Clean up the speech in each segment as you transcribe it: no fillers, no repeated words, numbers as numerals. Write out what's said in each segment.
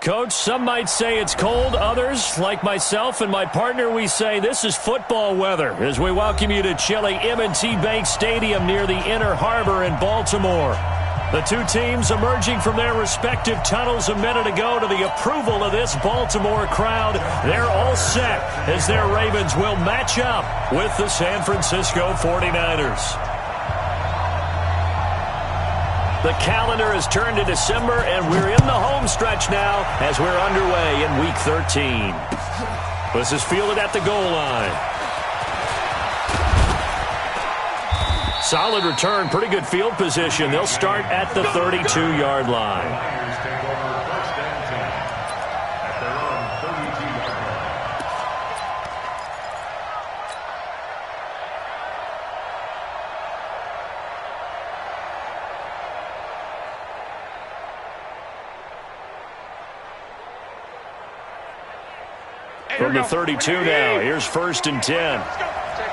Coach, some might say it's cold. Others, like myself and my partner, we say this is football weather as we welcome you to chilly M&T Bank Stadium near the Inner Harbor in Baltimore. The two teams emerging from their respective tunnels a minute ago to the approval of this Baltimore crowd. They're all set as their Ravens will match up with the San Francisco 49ers. The calendar has turned to December, and we're in the home stretch now as we're underway in Week 13. This is fielded at the goal line. Solid return, pretty good field position. They'll start at the 32-yard line. From the 32 now, here's 1st and 10. Check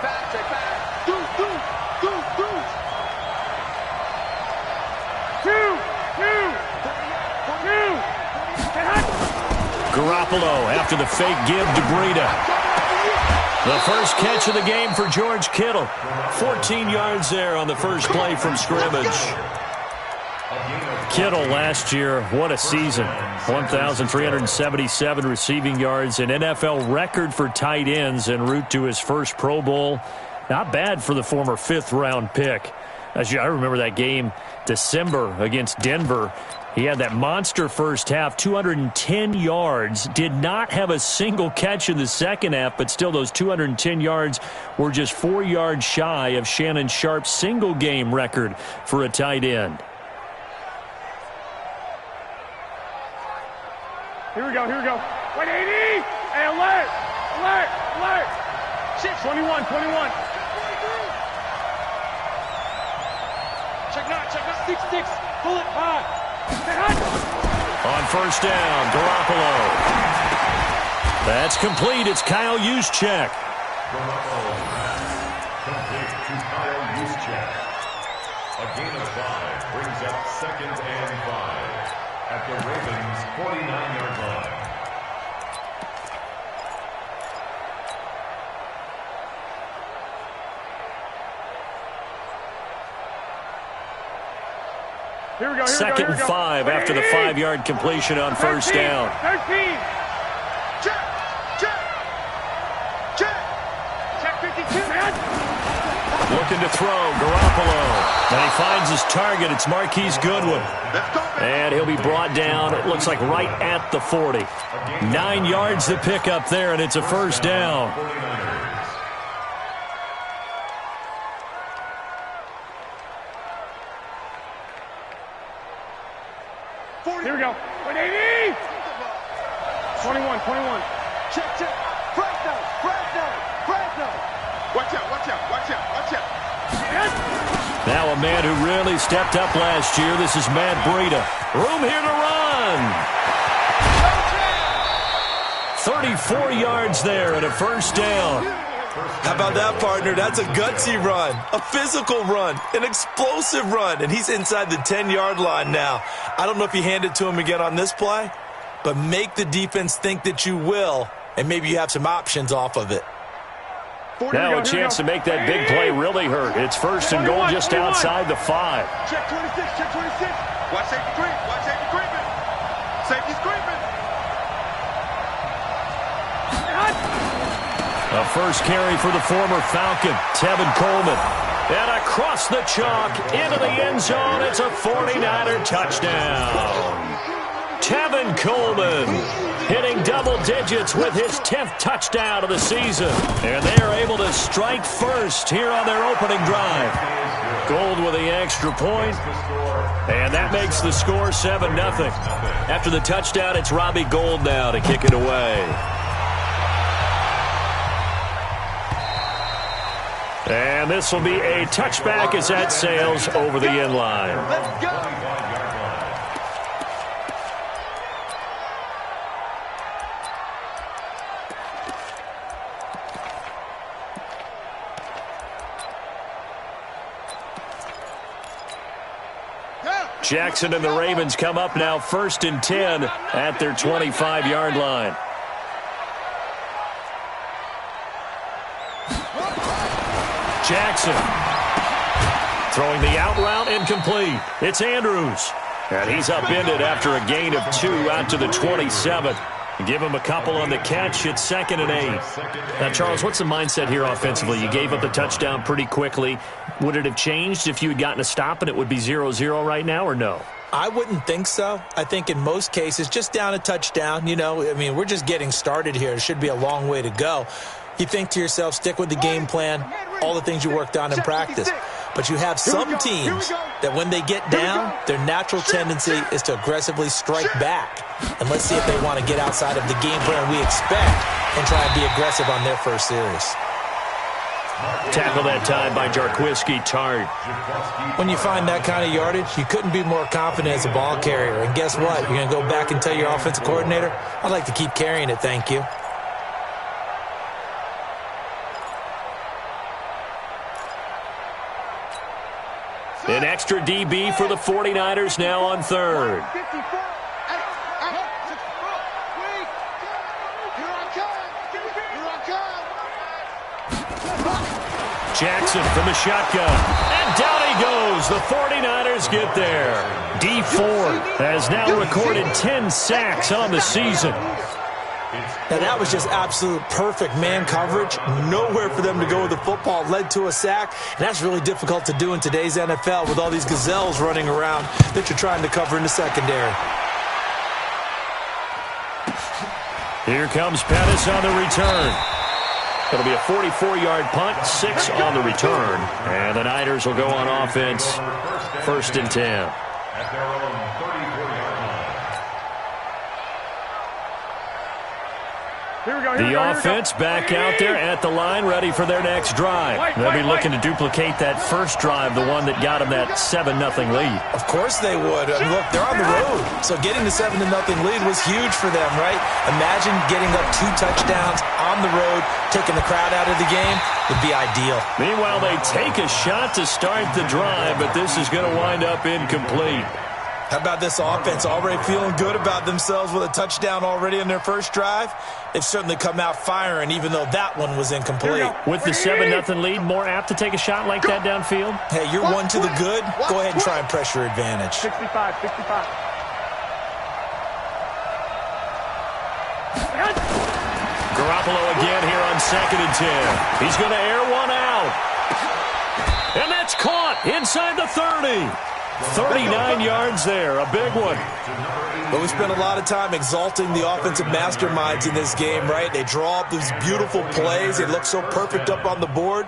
back, check back. Go. Garoppolo after the fake give to Breida. The first catch of the game for George Kittle. 14 yards there on the first play from scrimmage. Kittle last year, what a season. 1,377 receiving yards, an NFL record for tight ends en route to his first Pro Bowl. Not bad for the former 5th-round pick. I remember that game, December, against Denver. He had that monster first half, 210 yards. Did not have a single catch in the second half, but still those 210 yards were just 4 yards shy of Shannon Sharp's single-game record for a tight end. Here we go. 180! Hey, alert! 21. Check not. 6. Pull it high. On first down, Garoppolo. That's complete. It's Kyle Juszczyk. Complete to Kyle Juszczyk. A gain of 5 brings up 2nd and 5 at the Ravens' 49-yard line. Here we go. 2nd and 5 after the 5-yard completion on first down. 13. Check 52. Looking to throw, Garoppolo. And he finds his target. It's Marquise Goodwin. And he'll be brought down, it looks like right at the 40. 9 yards to pick up there, and it's a first down. Here we go. 180! 21. Check. Fresno. Watch out. Now a man who really stepped up last year. This is Matt Breida. Room here to run. 34 yards there and a first down. How about that, partner? That's a gutsy run, a physical run, an explosive run, and he's inside the 10-yard line now. I don't know if you hand it to him again on this play, but make the defense think that you will, and maybe you have some options off of it. Now a chance to make that big play really hurt. It's 1st and goal just outside the 5. Check 26. Watch safety creeping. Safety's creeping. A first carry for the former Falcon, Tevin Coleman. And across the chalk, into the end zone, it's a 49er touchdown. Tevin Coleman hitting double digits with his 10th touchdown of the season. And they are able to strike first here on their opening drive. Gold with the extra point, and that makes the score 7-0. After the touchdown, it's Robbie Gould now to kick it away. And this will be a touchback as that sails over the end line. Let's go. Jackson and the Ravens come up now 1st and 10 at their 25-yard line. Jackson throwing the out route incomplete. It's Andrews. And he's upended after a gain of 2 out to the 27. Give him a couple on the catch. It's 2nd and 8. Now, Charles, what's the mindset here offensively? You gave up the touchdown pretty quickly. Would it have changed if you had gotten a stop and it would be 0-0 right now, or no? I wouldn't think so. I think in most cases, just down a touchdown, we're just getting started here. It should be a long way to go. You think to yourself, stick with the game plan, all the things you worked on in practice. But you have some teams that when they get down, their natural tendency is to aggressively strike back. And let's see if they want to get outside of the game plan we expect and try and be aggressive on their first series. Tackle that time by Jarquiski Tart. When you find that kind of yardage, you couldn't be more confident as a ball carrier. And guess what? You're going to go back and tell your offensive coordinator, I'd like to keep carrying it, thank you. An extra DB for the 49ers now on 3rd. Jackson from the shotgun. And down he goes. The 49ers get there. D Ford has now recorded 10 sacks on the season. Now, that was just absolute perfect man coverage. Nowhere for them to go with the football. Led to a sack. And that's really difficult to do in today's NFL with all these gazelles running around that you're trying to cover in the secondary. Here comes Pettis on the return. It'll be a 44-yard punt, 6 on the return. And the Niners will go on offense, 1st and 10. At their own 34-yard line. The offense back out there at the line, ready for their next drive. They'll be looking to duplicate that first drive, the one that got them that 7-0 lead. Of course they would. I mean, look, they're on the road. So getting the 7-0 lead was huge for them, right? Imagine getting up 2 touchdowns on the road, taking the crowd out of the game would be ideal. Meanwhile, they take a shot to start the drive, but this is going to wind up incomplete. How about this offense already feeling good about themselves with a touchdown already in their first drive? They've certainly come out firing, even though that one was incomplete. With the 7-0 lead, more apt to take a shot like that downfield? Hey, you're one to the good. Go ahead and try and press your advantage. 65. Garoppolo again here on 2nd and 10. He's going to air one out. And that's caught inside the 30. 39 yards there, a big one. But we spent a lot of time exalting the offensive masterminds in this game, right? They draw up these beautiful plays. They look so perfect up on the board.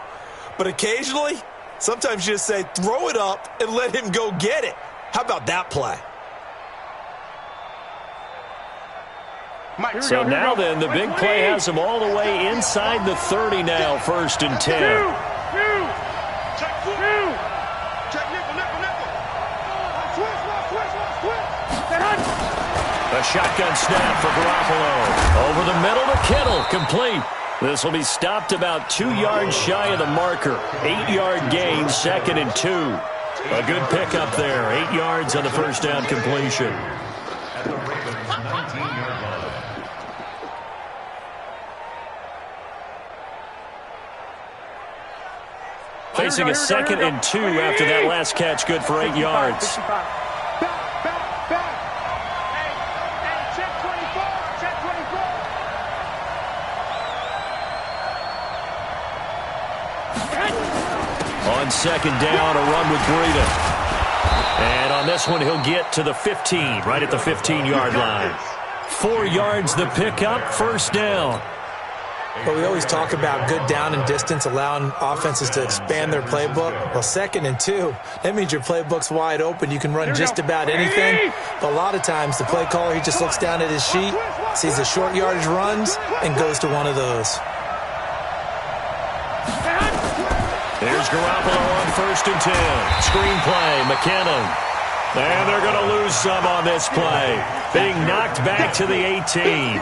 But occasionally, sometimes you just say, throw it up and let him go get it. How about that play? So now then, the big play has them all the way inside the 30 now, 1st and 10. A shotgun snap for Garoppolo. Over the middle to Kittle, complete. This will be stopped about 2 yards shy of the marker. 8-yard gain, 2nd and 2. A good pickup there, 8 yards on the first down completion. At the Ravens' 19-yard line. Facing a 2nd and 2 after that last catch, good for 8 yards. On 2nd down, a run with Breida. And on this one, he'll get to the 15, right at the 15-yard line. 4 yards the pickup, 1st down. Well, we always talk about good down and distance, allowing offenses to expand their playbook. Well, 2nd and 2, that means your playbook's wide open. You can run just about anything. But a lot of times, the play caller, he just looks down at his sheet, sees the short yardage runs, and goes to one of those. Here's Garoppolo on 1st and 10. Screen play, McKinnon. And they're going to lose some on this play. Being knocked back to the 18.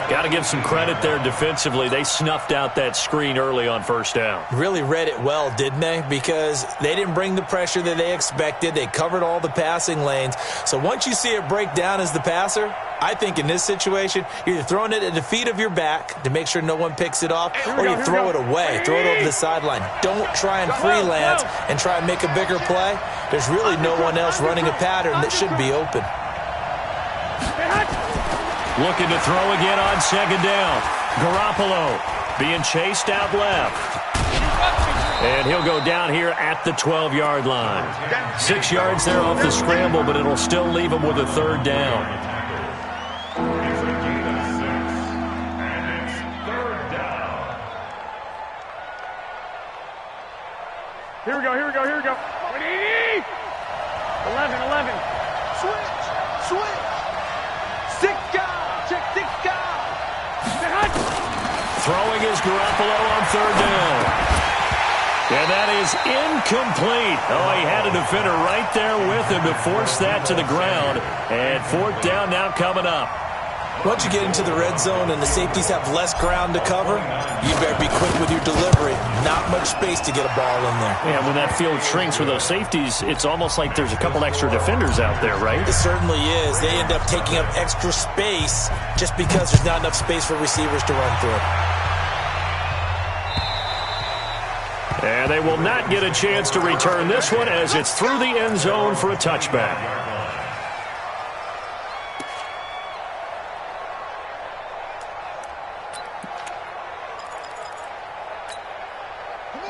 Got to give some credit there defensively. They snuffed out that screen early on first down. Really read it well, didn't they? Because they didn't bring the pressure that they expected. They covered all the passing lanes. So once you see it break down as the passer, I think in this situation, you're either throwing it at the feet of your back to make sure no one picks it off, or you throw it away, throw it over the sideline. Don't try and freelance and try and make a bigger play. There's really no one else running a pattern that should be open. Looking to throw again on second down. Garoppolo being chased out left. And he'll go down here at the 12-yard line. 6 yards there off the scramble, but it'll still leave him with a third down. It's a gain of 6, and it's third down. Here we go, here we go, here we go. 180! 11. Switch. Six guys. Check 6 guys. Throwing is Garoppolo on third down. And that is incomplete. Oh, he had a defender right there with him to force that to the ground. And fourth down now coming up. Once you get into the red zone and the safeties have less ground to cover, you better be quick with your delivery. Not much space to get a ball in there. Yeah, when that field shrinks for those safeties, it's almost like there's a couple extra defenders out there, right? It certainly is. They end up taking up extra space just because there's not enough space for receivers to run through. And they will not get a chance to return this one as it's through the end zone for a touchback.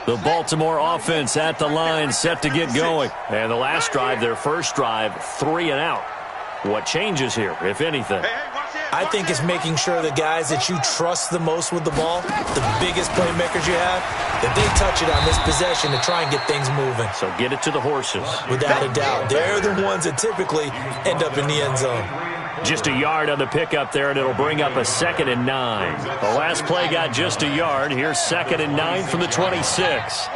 The Baltimore offense at the line, set to get going. And the last drive, their first drive, 3 and out. What changes here, if anything? I think it's making sure the guys that you trust the most with the ball, the biggest playmakers you have, that they touch it on this possession to try and get things moving. So get it to the horses. Without a doubt. They're the ones that typically end up in the end zone. Just a yard on the pickup there, and it'll bring up a 2nd and 9. The last play got just a yard. Here's 2nd and 9 from the 26.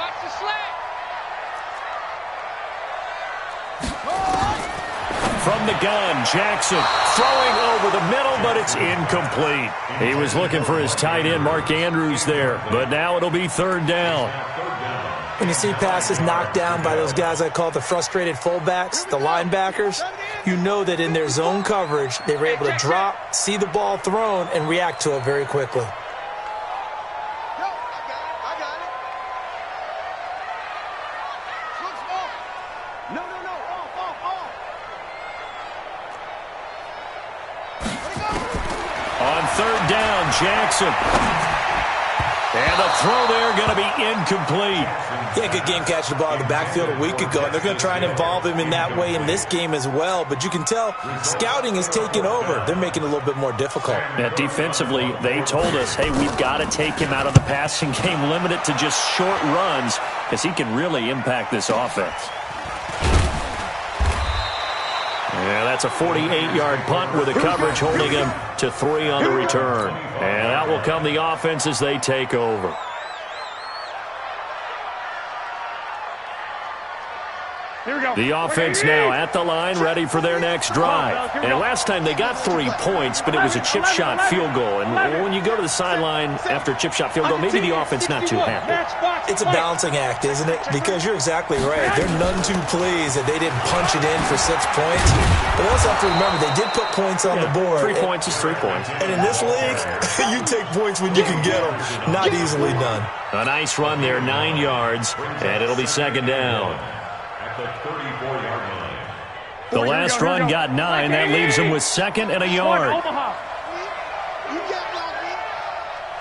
From the gun, Jackson throwing over the middle, but it's incomplete. He was looking for his tight end, Mark Andrews, there, but now it'll be third down. When you see passes knocked down by those guys I call the frustrated fullbacks, the linebackers, you know that in their zone coverage, they were able to drop, see the ball thrown, and react to it very quickly. On third down, Jackson. And the throw there going to be incomplete. Yeah, good game catching the ball in the backfield a week ago. And they're going to try and involve him in that way in this game as well. But you can tell scouting is taking over. They're making it a little bit more difficult. Yeah, defensively, they told us, hey, we've got to take him out of the passing game, limit it to just short runs, because he can really impact this offense. Yeah, that's a 48-yard punt with the coverage holding him to 3 on the return. And out will come the offense as they take over. Here we go. The offense now at the line, ready for their next drive. And last time they got 3 points, but it was a chip shot field goal. And when you go to the sideline after a chip shot field goal, maybe the offense not too happy. It's a balancing act, isn't it? Because you're exactly right. They're none too pleased that they didn't punch it in for 6 points. But they also have to remember they did put points on the board. 3 points is 3 points. And in this league, you take points when you can get them. Not easily done. A nice run there, 9 yards, and it'll be second down. The 34-yard line. The last run got 9. That leaves him with 2nd and a yard.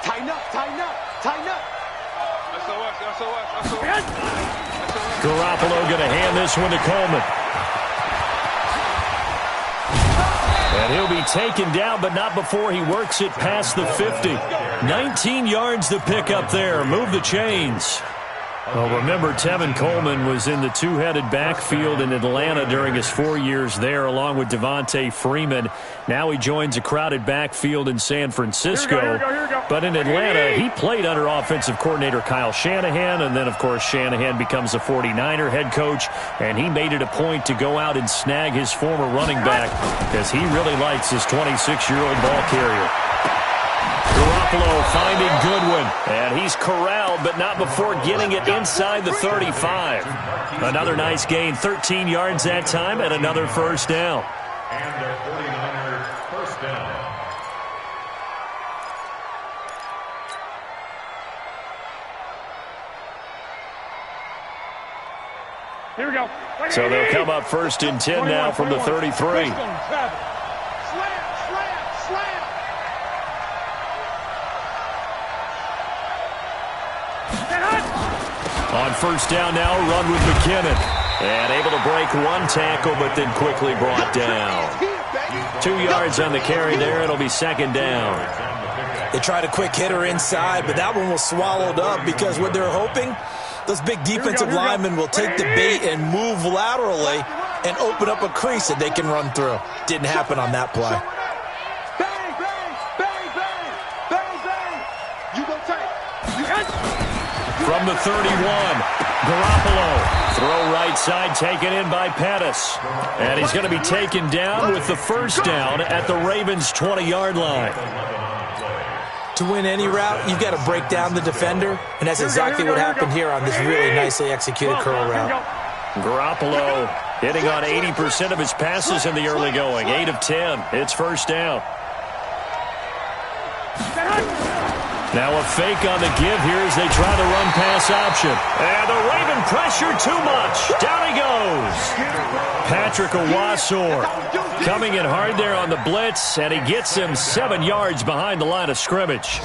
Tighten up. Garoppolo going to hand this one to Coleman. And he'll be taken down, but not before he works it past the 50. 19 yards to pick up there. Move the chains. Well, remember, Tevin Coleman was in the two-headed backfield in Atlanta during his 4 years there, along with Devontae Freeman. Now he joins a crowded backfield in San Francisco. Here we go. But in Atlanta, he played under offensive coordinator Kyle Shanahan, and then, of course, Shanahan becomes a 49er head coach, and he made it a point to go out and snag his former running back, as he really likes his 26-year-old ball carrier. Garoppolo finding Goodwin. And he's corralled, but not before getting it inside the 35. Another nice gain, 13 yards that time, and another first down. And the 49ers first down. Here we go. So they'll come up first and 10 now from the 33. Slam, slam. On first down now, run with McKinnon. And able to break one tackle, but then quickly brought down. 2 yards on the carry there. It'll be second down. They tried a quick hitter inside, but that one was swallowed up because what they're hoping, those big defensive linemen will take the bait and move laterally and open up a crease that they can run through. Didn't happen on that play. Bang, bang, bang, bang, bang, bang. You go tight. From the 31, Garoppolo. Throw right side taken in by Pettis. And he's going to be taken down with the first down at the Ravens' 20-yard line. To win any route, you've got to break down the defender, and that's exactly what happened here on this really nicely executed curl route. Garoppolo hitting on 80% of his passes in the early going. 8 of 10. It's first down. Now a fake on the give here as they try the run-pass option. And the Raven pressure too much. Down he goes. Patrick Owasor coming in hard there on the blitz, and he gets him 7 yards behind the line of scrimmage.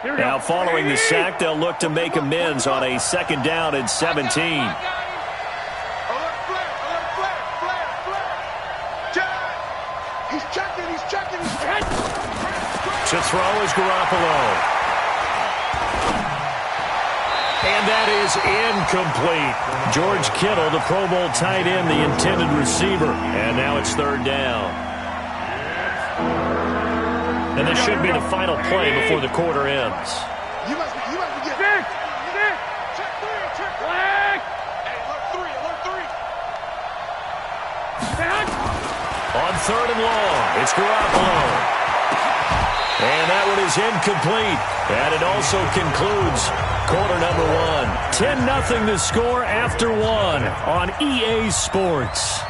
Now following the sack, they'll look to make amends on a second down and 17. Flare. He's checking. To throw is Garoppolo. And that is incomplete. George Kittle, the Pro Bowl tight end, the intended receiver. And now it's third down. And this should be the final play before the quarter ends. You must be getting check three. Hey, alert three. On third and long, it's Garoppolo. And that one is incomplete. And it also concludes quarter number 1. 10-0 the score after 1 on EA Sports.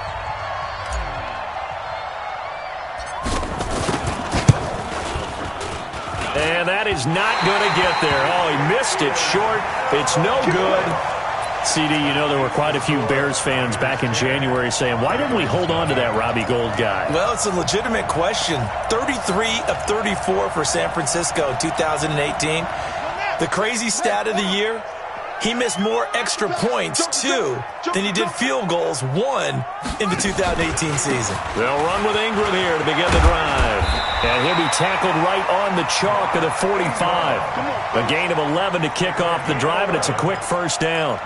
And that is not going to get there. Oh, he missed it short. It's no good. CD, you know there were quite a few Bears fans back in January saying, why didn't we hold on to that Robbie Gould guy? Well, it's a legitimate question. 33 of 34 for San Francisco in 2018. The crazy stat of the year, he missed more extra points, 2, than he did field goals, 1, in the 2018 season. They'll run with Ingram here to begin the drive. And he'll be tackled right on the chalk of the 45. A gain of 11 to kick off the drive, and it's a quick first down.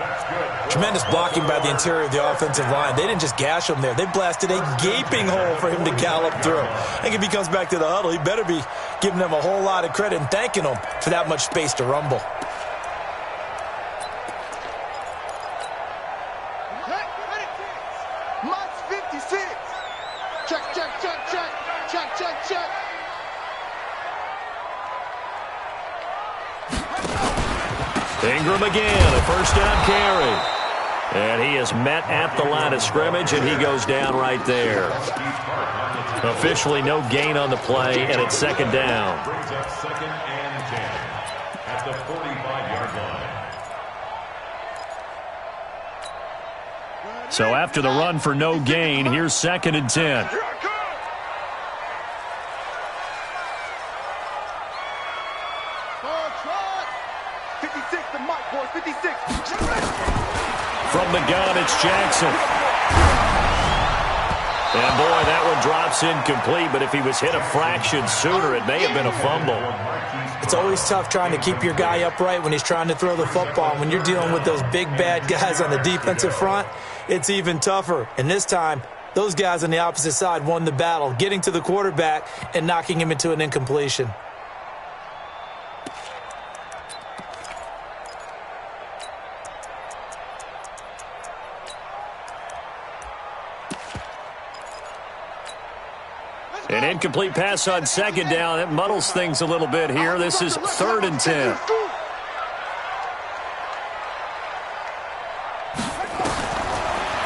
Tremendous blocking by the interior of the offensive line. They didn't just gash him there. They blasted a gaping hole for him to gallop through. I think if he comes back to the huddle, he better be giving them a whole lot of credit and thanking them for that much space to rumble. Check. Ingram again, a first down carry. And he is met at the line of scrimmage, and he goes down right there. Officially no gain on the play, and it's second down. Brings up second and 10 at the 45-yard line. So after the run for no gain, here's second and 10. From the gun, it's Jackson. And boy, that one drops incomplete, but if he was hit a fraction sooner, it may have been a fumble. It's always tough trying to keep your guy upright when he's trying to throw the football. When you're dealing with those big, bad guys on the defensive front, it's even tougher. And this time, those guys on the opposite side won the battle, getting to the quarterback and knocking him into an incompletion. An incomplete pass on second down. That muddles things a little bit here. This is 3rd and 10.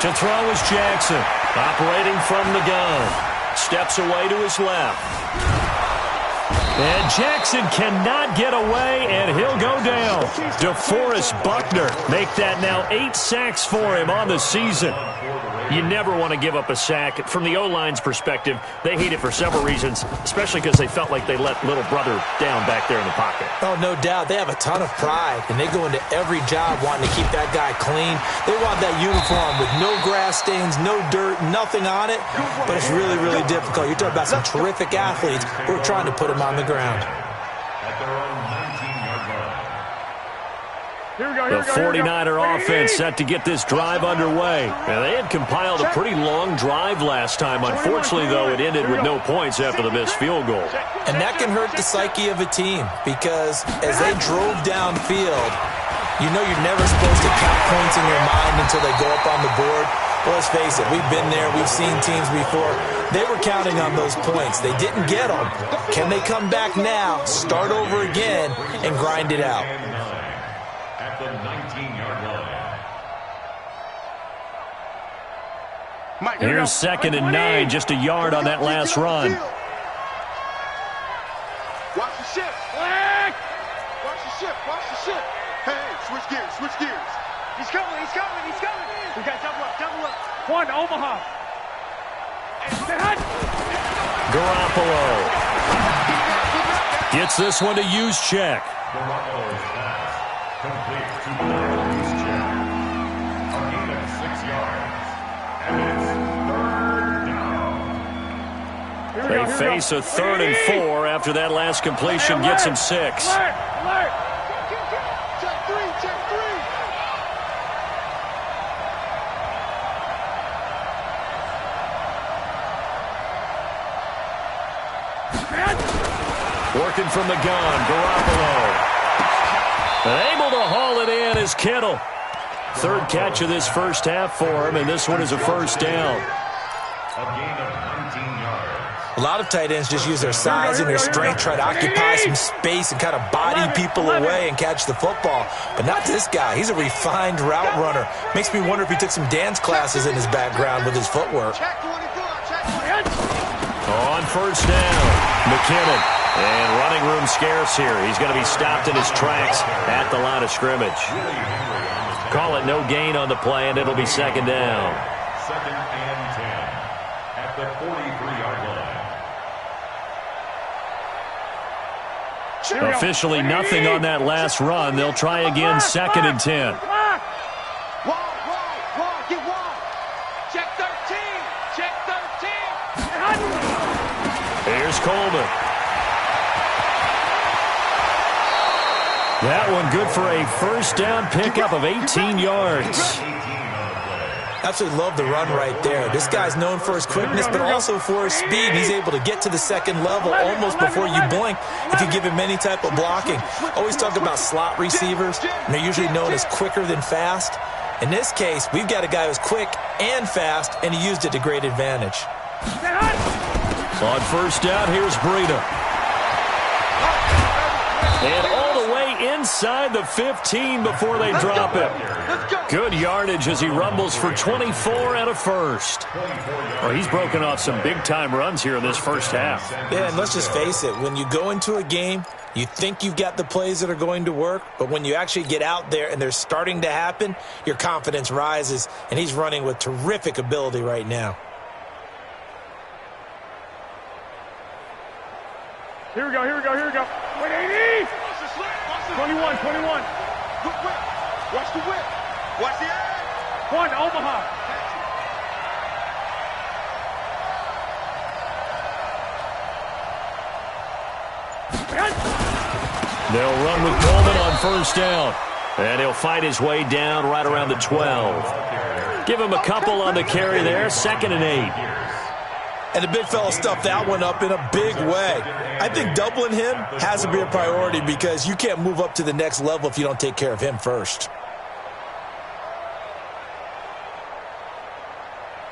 To throw is Jackson. Operating from the gun. Steps away to his left. And Jackson cannot get away, and he'll go down. DeForest Buckner make that now 8 sacks for him on the season. You never want to give up a sack. From the O-line's perspective, they hate it for several reasons, especially because they felt like they let little brother down back there in the pocket. Oh, no doubt. They have a ton of pride, and they go into every job wanting to keep that guy clean. They want that uniform with no grass stains, no dirt, nothing on it, but it's really, really difficult. You're talking about some terrific athletes who are trying to put him on the ground. At their own 19-yard line. The 49er offense set to get this drive underway. Now, they had compiled a pretty long drive last time. Unfortunately, though, it ended with no points after the missed field goal. And that can hurt the psyche of a team because as they drove downfield, you know you're never supposed to count points in your mind until they go up on the board. Well, let's face it, we've been there. We've seen teams before. They were counting on those points. They didn't get them. Can they come back now, start over again, and grind it out? At the 19-yard line. Here's 2nd and 9, just a yard on that last run. Watch the shift. Watch the shift. Watch the shift. Hey, switch gears. Switch gears. He's coming. He's coming. He's coming. We got double up. Double up. One, Omaha. Garoppolo gets this one to Juszczyk. Garoppolo's pass complete to Juszczyk. A gain of 6 yards. And it's 3rd down. They face a 3rd and 4 after that last completion gets him 6. Check 3. Check 3. Working from the gun, Garoppolo. Able to haul it in is Kittle. 3rd catch of this first half for him, and this one is a 1st down. A gain of 19 yards. A lot of tight ends just use their size and their strength, try to occupy some space and kind of body people away and catch the football. But not this guy. He's a refined route runner. Makes me wonder if he took some dance classes in his background with his footwork. Check 24. Check 24. On 1st down, McKinnon. And running room scarce here. He's going to be stopped in his tracks at the line of scrimmage. Call it no gain on the play, and it'll be 2nd down. 2nd and 10 at the 43-yard line. Officially nothing on that last run. They'll try again, 2nd and 10. Wide. Get wide. Check 13. Check 13. Here's Coleman. That one good for a 1st down pickup of 18 yards. Absolutely love the run right there. This guy's known for his quickness, but also for his speed. He's able to get to the 2nd level almost before you blink if you give him any type of blocking. Always talk about slot receivers, and they're usually known as quicker than fast. In this case, we've got a guy who's quick and fast, and he used it to great advantage. On 1st down, here's Breida. And all the way inside the 15 before they drop him. Good yardage as he rumbles for 24 and a 1st. Well, he's broken off some big-time runs here in this first half. Yeah, and let's just face it. When you go into a game, you think you've got the plays that are going to work, but when you actually get out there and they're starting to happen, your confidence rises, and he's running with terrific ability right now. Here we go. 180. 21. Watch the whip. Watch the edge. One, Omaha. They'll run with Coleman on 1st down. And he'll fight his way down right around the 12. Give him a couple on the carry there. 2nd and 8. And the big fella stuffed that one up in a big way. I think doubling him has to be a priority because you can't move up to the next level if you don't take care of him first.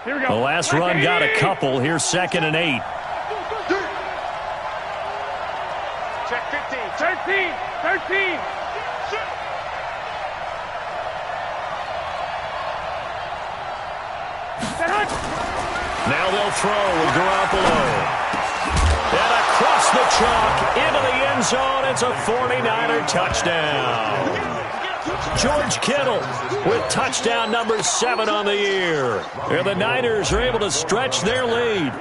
Here we The go. last run got a couple. Here's 2nd and 8. 13. Now they'll throw with Garoppolo. And across the chalk into the end zone. It's a 49er touchdown. George Kittle with touchdown number 7 on the year. And the Niners are able to stretch their lead.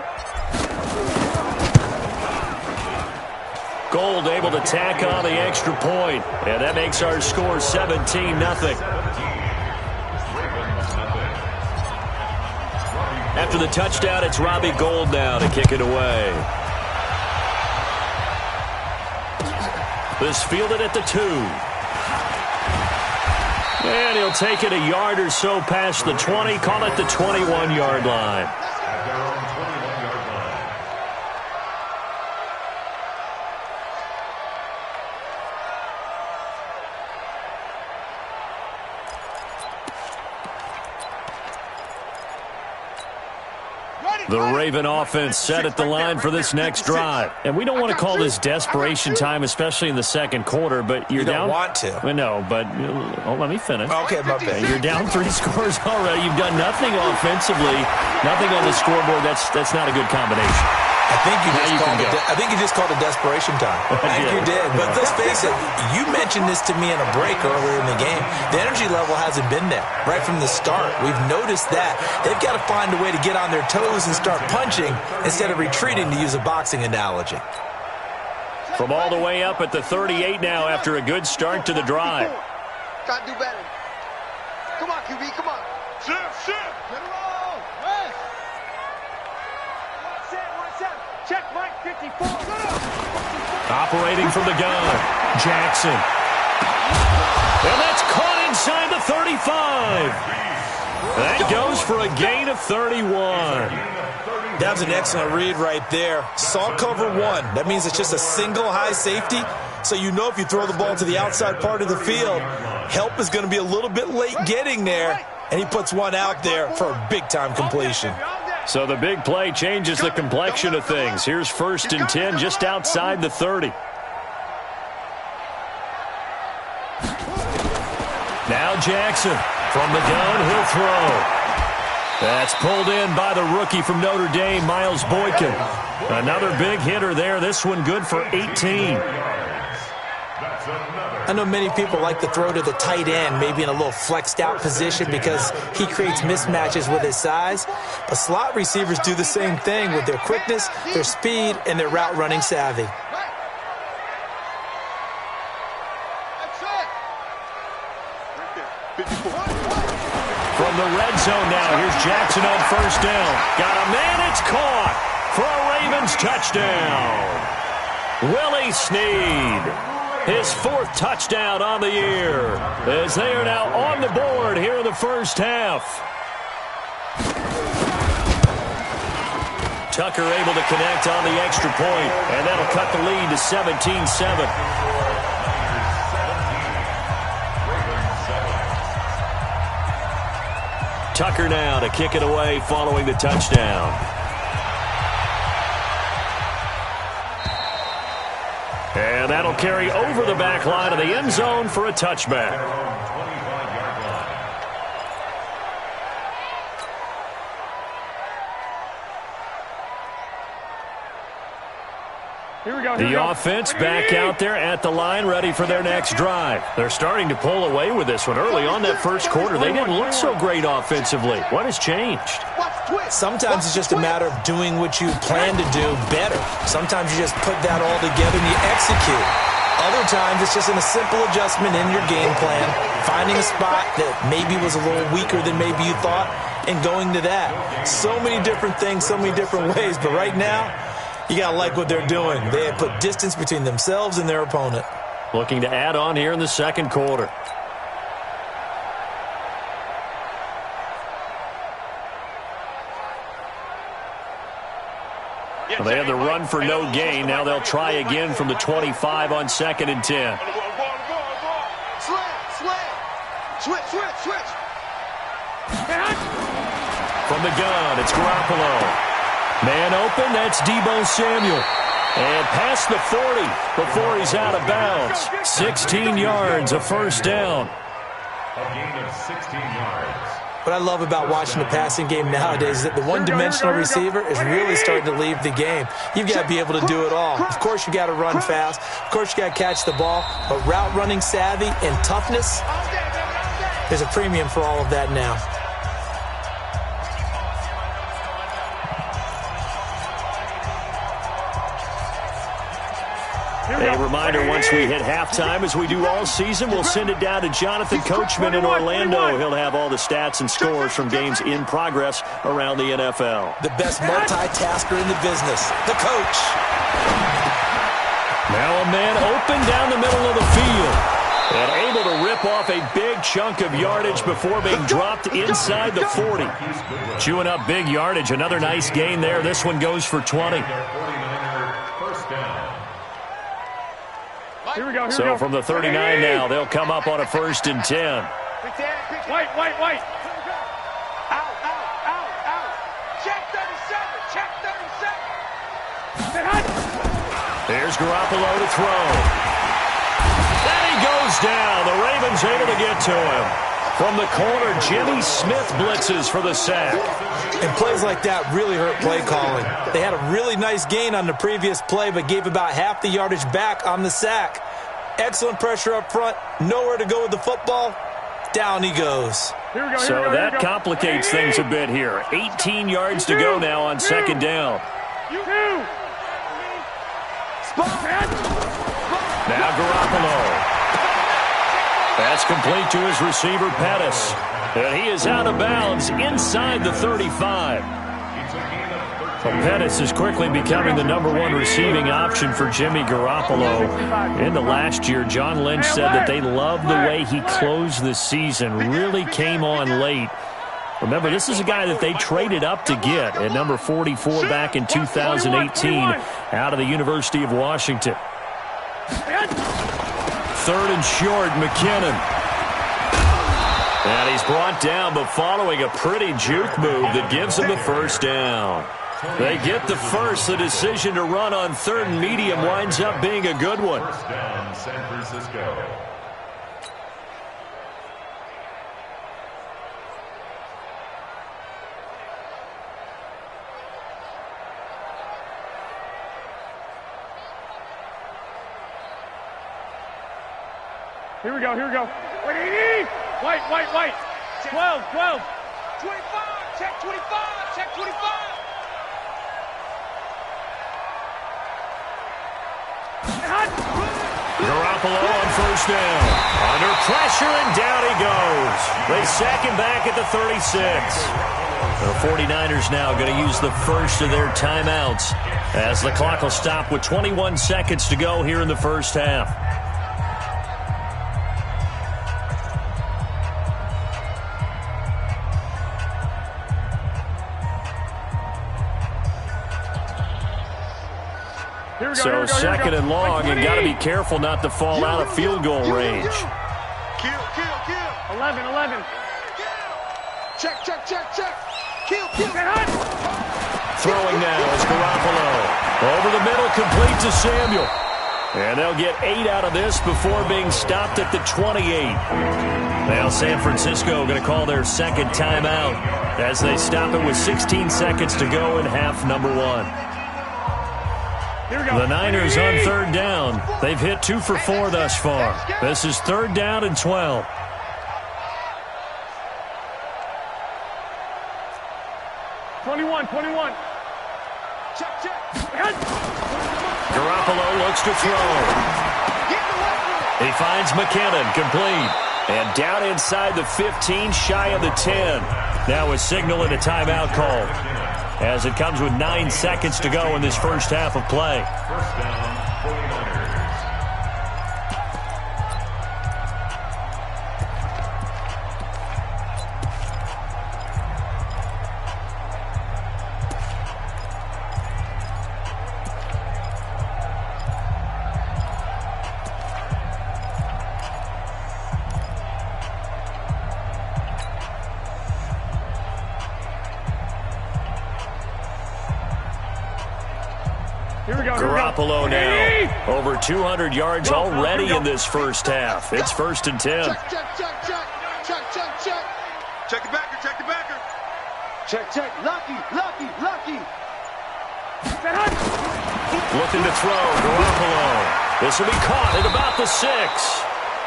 Gold able to tack on the extra point. And that makes our score 17-0. After the touchdown, it's Robbie Gould now to kick it away. This fielded at the 2. And he'll take it a yard or so past the 20, call it the 21-yard line. At their own 21-yard line. The Raven offense set at the line for this next drive. And we don't want to call this desperation time, especially in the second quarter, but you're down. You don't want to. Well, no, but let me finish. Okay, my bad. You're down 3 scores already. You've done nothing offensively, nothing on the scoreboard. That's not a good combination. I think you just called it desperation time. I think you did. But let's face it, you mentioned this to me in a break earlier in the game. The energy level hasn't been there right from the start. We've noticed that. They've got to find a way to get on their toes and start punching instead of retreating, to use a boxing analogy. From all the way up at the 38 now after a good start to the drive. Got to do better. Come on, QB, come on. Shift. Get it roll. Rest. Set. Check Mike 54. Operating from the gun, Jackson. And that's caught inside the 35. That goes for a gain of 31. That was an excellent read right there. Saw cover 1. That means it's just a single high safety. So you know if you throw the ball to the outside part of the field, help is going to be a little bit late getting there. And he puts one out there for a big-time completion. So the big play changes the complexion of things. Here's 1st and 10 just outside the 30. Now Jackson from the gun, he'll throw. That's pulled in by the rookie from Notre Dame, Miles Boykin. Another big hitter there. This one good for 18. I know many people like to throw to the tight end, maybe in a little flexed out position because he creates mismatches with his size. But slot receivers do the same thing with their quickness, their speed, and their route running savvy. From the red zone now, here's Jackson on 1st down. Got a man, it's caught for a Ravens touchdown. Willie Snead. His 4th touchdown on the year as they are now on the board here in the first half. Tucker able to connect on the extra point, and that'll cut the lead to 17-7. Tucker now to kick it away following the touchdown. And that'll carry over the back line of the end zone for a touchback. Here we go. The offense back out there at the line, ready for their next drive. They're starting to pull away with this one. Early on that first quarter, they didn't look so great offensively. What has changed? Sometimes it's just a matter of doing what you plan to do better. Sometimes you just put that all together and you execute. Other times it's just a simple adjustment in your game plan, finding a spot that maybe was a little weaker than maybe you thought, and going to that. So many different things, so many different ways, but right now, you got to like what they're doing. They have put distance between themselves and their opponent. Looking to add on here in the second quarter. Well, they had the run for no gain. Now they'll try again from the 25 on 2nd and 10. Switch. From the gun, it's Garoppolo. Man open, that's Deebo Samuel. And past the 40 before he's out of bounds. 16 yards, a first down. A gain of 16 yards. What I love about watching the passing game nowadays is that the one-dimensional receiver is really starting to leave the game. You've got to be able to do it all. Of course, you got to run fast. Of course, you got to catch the ball. But route running savvy and toughness, there's a premium for all of that now. A reminder, once we hit halftime, as we do all season, we'll send it down to Jonathan Coachman in Orlando. He'll have all the stats and scores from games in progress around the NFL. The best multitasker in the business, the coach. Now a man open down the middle of the field. And able to rip off a big chunk of yardage before being dropped inside the 40. Chewing up big yardage. Another nice gain there. This one goes for 20. Here we go. So from the 39 now, they'll come up on a 1st and 10. White. Out. Check 37. There's Garoppolo to throw. And he goes down. The Ravens able to get to him. From the corner, Jimmy Smith blitzes for the sack. And plays like that really hurt play calling. They had a really nice gain on the previous play, but gave about half the yardage back on the sack. Excellent pressure up front. Nowhere to go with the football. Down he goes. So that complicates things a bit here. 18 yards to go now on 2nd down. Now Garoppolo. That's complete to his receiver, Pettis. And he is out of bounds inside the 35. Well, Pettis is quickly becoming the #1 receiving option for Jimmy Garoppolo. In the last year, John Lynch said that they loved the way he closed the season, really came on late. Remember, this is a guy that they traded up to get at number 44 back in 2018 out of the University of Washington. 3rd and short, McKinnon. And he's brought down, but following a pretty juke move that gives him the 1st down. They get the first. The decision to run on 3rd and medium winds up being a good one. 1st down, San Francisco. Here we go. White. 12. 25. Check 25. Garoppolo on 1st down. Under pressure, and down he goes. They sack him back at the 36. The 49ers now going to use the first of their timeouts as the clock will stop with 21 seconds to go here in the 1st half. So 2nd and long, and got to be careful not to fall out of field goal range. Kill. 11. Check. Kill. Throwing now is Garoppolo. Over the middle, complete to Samuel. And they'll get 8 out of this before being stopped at the 28. Now San Francisco going to call their 2nd timeout as they stop it with 16 seconds to go in half number 1. The Niners on 3rd down. They've hit 2 for 4 thus far. This is 3rd down and 12. Twenty-one. Check. Garoppolo looks to throw. He finds McKinnon, complete. And down inside the 15, shy of the 10. Now a signal and a timeout call, as it comes with 9 seconds to go in this 1st half of play. 1st down, 49ers. Here we go. Garoppolo now. Over 200 yards already in this first half. It's 1st and 10. Check. Check the backer, check the backer. Check. Lucky. Looking to throw. Garoppolo. This will be caught at about the 6.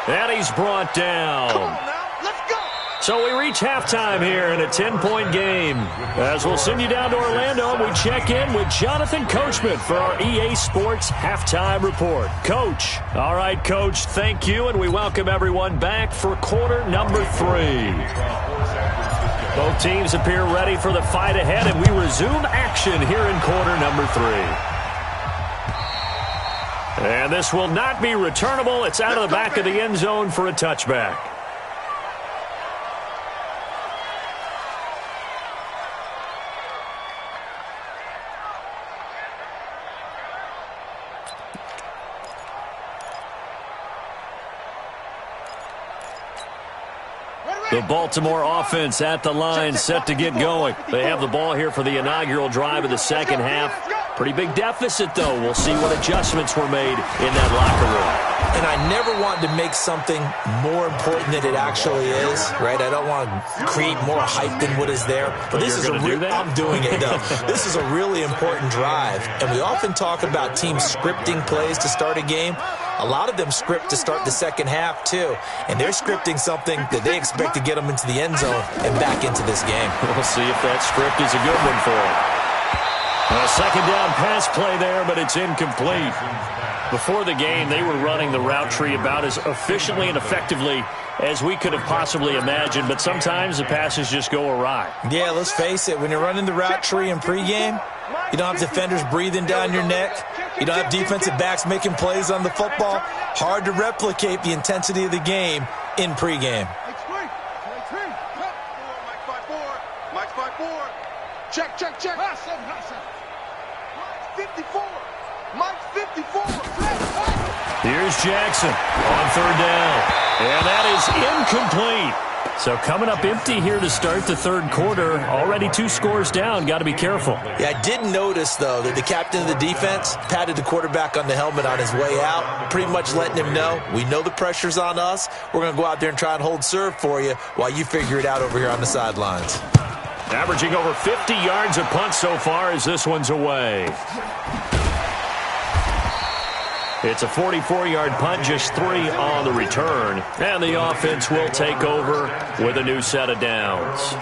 And he's brought down. Come on now, let's go. So we reach halftime here in a 10-point game. As we'll send you down to Orlando, we check in with Jonathan Coachman for our EA Sports Halftime Report. Coach. All right, Coach, thank you, and we welcome everyone back for quarter number 3. Both teams appear ready for the fight ahead, and we resume action here in quarter number 3. And this will not be returnable. It's out of the back of the end zone for a touchback. The Baltimore offense at the line, set to get going. They have the ball here for the inaugural drive of the second half. Pretty big deficit, though. We'll see what adjustments were made in that locker room. And I never want to make something more important than it actually is, right? I don't want to create more hype than what is there. But this is I'm doing it, though. This is a really important drive. And we often talk about teams scripting plays to start a game. A lot of them script to start the second half, too. And they're scripting something that they expect to get them into the end zone and back into this game. We'll see if that script is a good one for them. A second down pass play there, but it's incomplete. Before the game, they were running the route tree about as efficiently and effectively as we could have possibly imagined, but sometimes the passes just go awry. Yeah, let's face it. When you're running the route tree in pregame, you don't have defenders breathing down your neck. You don't have defensive backs making plays on the football. Hard to replicate the intensity of the game in pregame. Mike's 5-4. Check. 54. Mike's 54. Here's Jackson on third down. And that is incomplete. So coming up empty here to start the third quarter. Already 2 scores down. Got to be careful. Yeah, I did notice, though, that the captain of the defense patted the quarterback on the helmet on his way out, pretty much letting him know, we know the pressure's on us. We're going to go out there and try and hold serve for you while you figure it out over here on the sidelines. Averaging over 50 yards a punt so far as this one's away. It's a 44-yard punt, just 3 on the return. And the offense will take over with a new set of downs.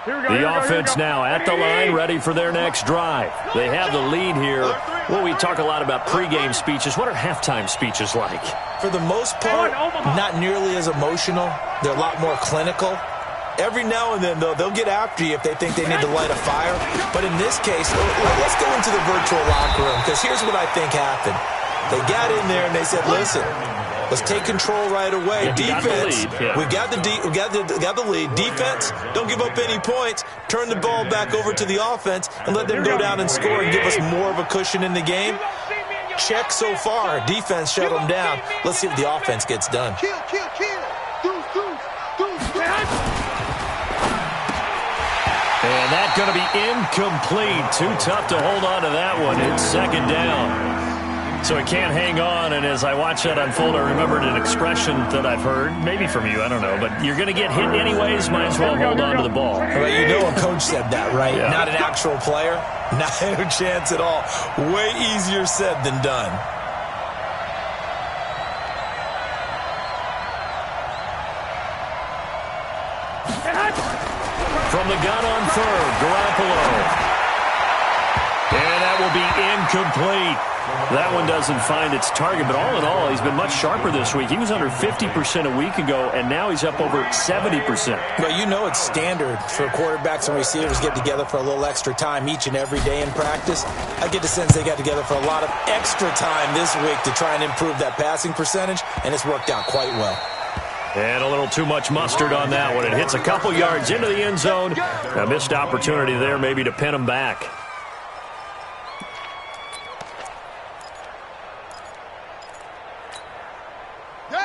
The offense now at the line, ready for their next drive. They have the lead here. Well, we talk a lot about pregame speeches. What are halftime speeches like? For the most part, not nearly as emotional. They're a lot more clinical. Every now and then, though, they'll get after you if they think they need to light a fire. But in this case, let's go into the virtual locker room, because here's what I think happened. They got in there and they said, listen, let's take control right away. Defense, we got the lead. Defense, don't give up any points. Turn the ball back over to the offense and let them go down and score and give us more of a cushion in the game. Check so far. Defense shut them down. Let's see if the offense gets done. Kill. And that's going to be incomplete. Too tough to hold on to that one. It's second down. So he can't hang on, and as I watch that unfold, I remembered an expression that I've heard, maybe from you, I don't know, but you're going to get hit anyways, might as well hold on to the ball. Well, you know a coach said that, right? Yeah. Not an actual player. Not a chance at all. Way easier said than done. From the gun on third, Garoppolo. And that will be incomplete. That one doesn't find its target, but all in all, he's been much sharper this week. He was under 50% a week ago, and now he's up over 70%. Well, you know it's standard for quarterbacks and receivers get together for a little extra time each and every day in practice. I get the sense they got together for a lot of extra time this week to try and improve that passing percentage, and it's worked out quite well. And a little too much mustard on that one. It hits a couple yards into the end zone. A missed opportunity there maybe to pin him back.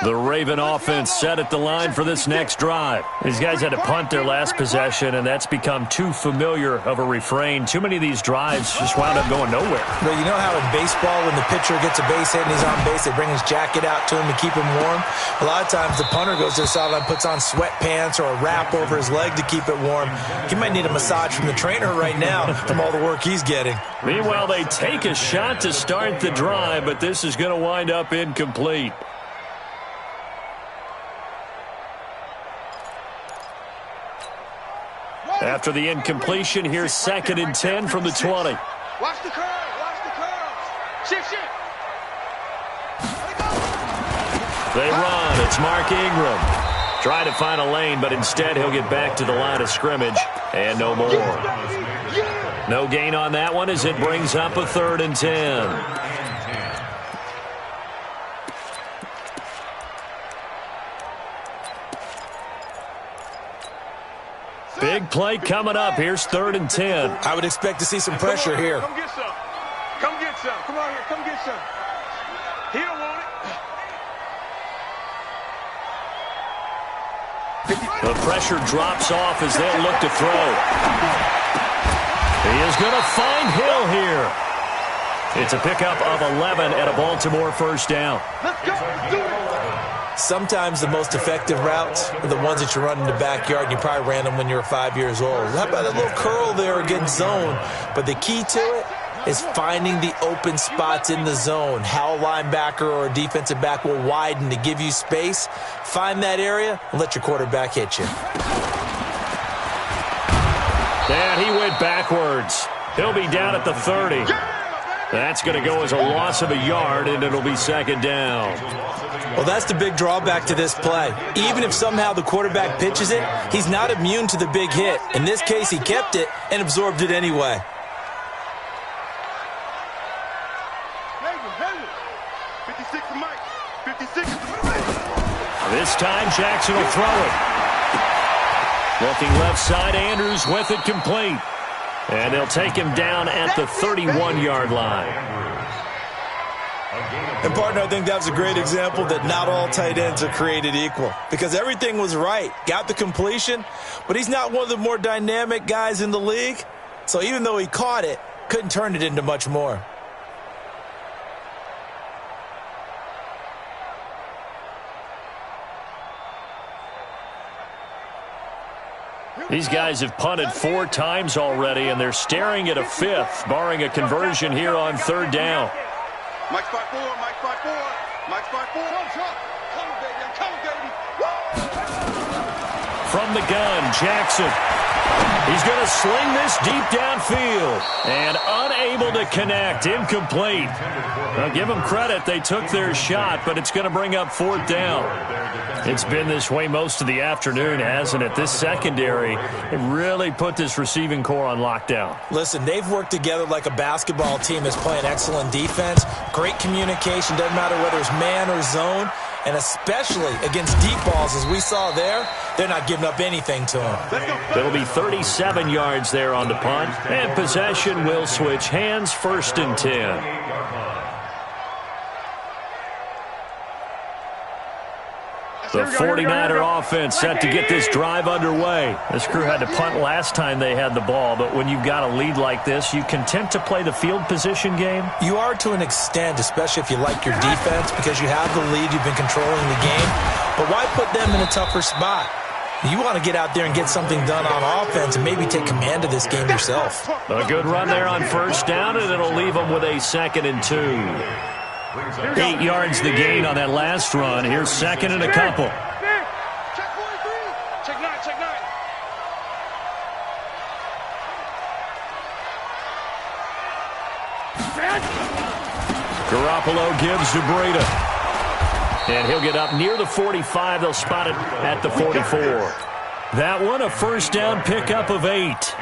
The Raven offense set at the line for this next drive. These guys had to punt their last possession, and that's become too familiar of a refrain. Too many of these drives just wound up going nowhere. Well, you know how in baseball, when the pitcher gets a base hit and he's on base, they bring his jacket out to him to keep him warm? A lot of times the punter goes to the sideline, puts on sweatpants or a wrap over his leg to keep it warm. He might need a massage from the trainer right now from all the work he's getting. Meanwhile, they take a shot to start the drive, but this is going to wind up incomplete. After the incompletion, here's 2nd and 10 from the 20. Watch the curl. Watch the curls. Shift. They run. It's Mark Ingram. Try to find a lane, but instead he'll get back to the line of scrimmage. And no more. No gain on that one as it brings up a 3rd and 10. Big play coming up. Here's 3rd and 10. I would expect to see some pressure here. Come get some. Come get some. Come on here. Come get some. He don't want it. The pressure drops off as they'll look to throw. He is going to find Hill here. It's a pickup of 11 at a Baltimore first down. Let's go. Do it. Sometimes the most effective routes are the ones that you run in the backyard, and you probably ran them when you were 5 years old. How about a little curl there against zone? But the key to it is finding the open spots in the zone. How a linebacker or a defensive back will widen to give you space. Find that area and let your quarterback hit you. And he went backwards. He'll be down at the 30. That's going to go as a loss of a yard, and it'll be 2nd down. Well, that's the big drawback to this play. Even if somehow the quarterback pitches it, he's not immune to the big hit. In this case, he kept it and absorbed it anyway. 56 for Mike. 56. This time, Jackson will throw it. Looking left side, Andrews with it complete. And they'll take him down at the 31-yard line. And, partner, I think that was a great example that not all tight ends are created equal. Because everything was right. Got the completion, but he's not one of the more dynamic guys in the league. So even though he caught it, couldn't turn it into much more. These guys have punted 4 times already, and they're staring at a 5th, barring a conversion here on 3rd down. Mike's 5'4", Mike's 5'4", Mike's 5'4". Come on, baby, I'm coming, baby. From the gun, Jackson. He's going to sling this deep downfield. And unable to connect, incomplete. Now, give them credit, they took their shot, but it's going to bring up 4th down. It's been this way most of the afternoon, hasn't it? This secondary, it really put this receiving core on lockdown. Listen, they've worked together like a basketball team that's playing excellent defense. Great communication, doesn't matter whether it's man or zone. And especially against deep balls, as we saw there, they're not giving up anything to them. It'll be 37 yards there on the punt. And possession will switch hands, 1st and 10. The 49er offense set to get this drive underway. This crew had to punt last time they had the ball, but when you've got a lead like this, you content to play the field position game? You are to an extent, especially if you like your defense, because you have the lead, you've been controlling the game. But why put them in a tougher spot? You want to get out there and get something done on offense and maybe take command of this game yourself. A good run there on 1st down, and it'll leave them with a 2nd and 2. 8 yards the gain on that last run. Here's 2nd and a couple. Check 43. Check 9, check 9. Garoppolo gives to Breida. And he'll get up near the 45. They'll spot it at the 44. That one, a 1st down pickup of 8.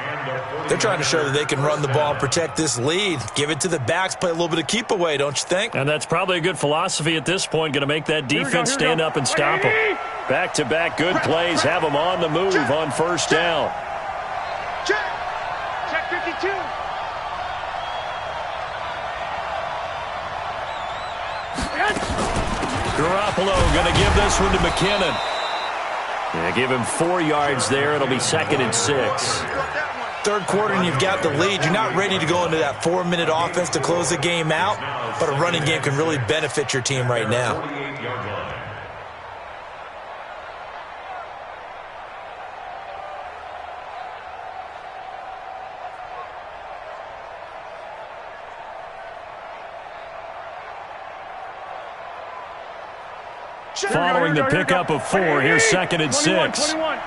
They're trying to show that they can run the ball and protect this lead. Give it to the backs, play a little bit of keep away, don't you think? And that's probably a good philosophy at this point. Going to make that defense stand up and stop them. Back-to-back good plays have them on the move on 1st down. Check 52. Garoppolo going to give this one to McKinnon. Yeah, give him 4 yards there. It'll be 2nd and 6. Third quarter and you've got the lead. You're not ready to go into that 4-minute offense to close the game out, but a running game can really benefit your team right now. Following the pickup of 4, here's 2nd and 6. 21.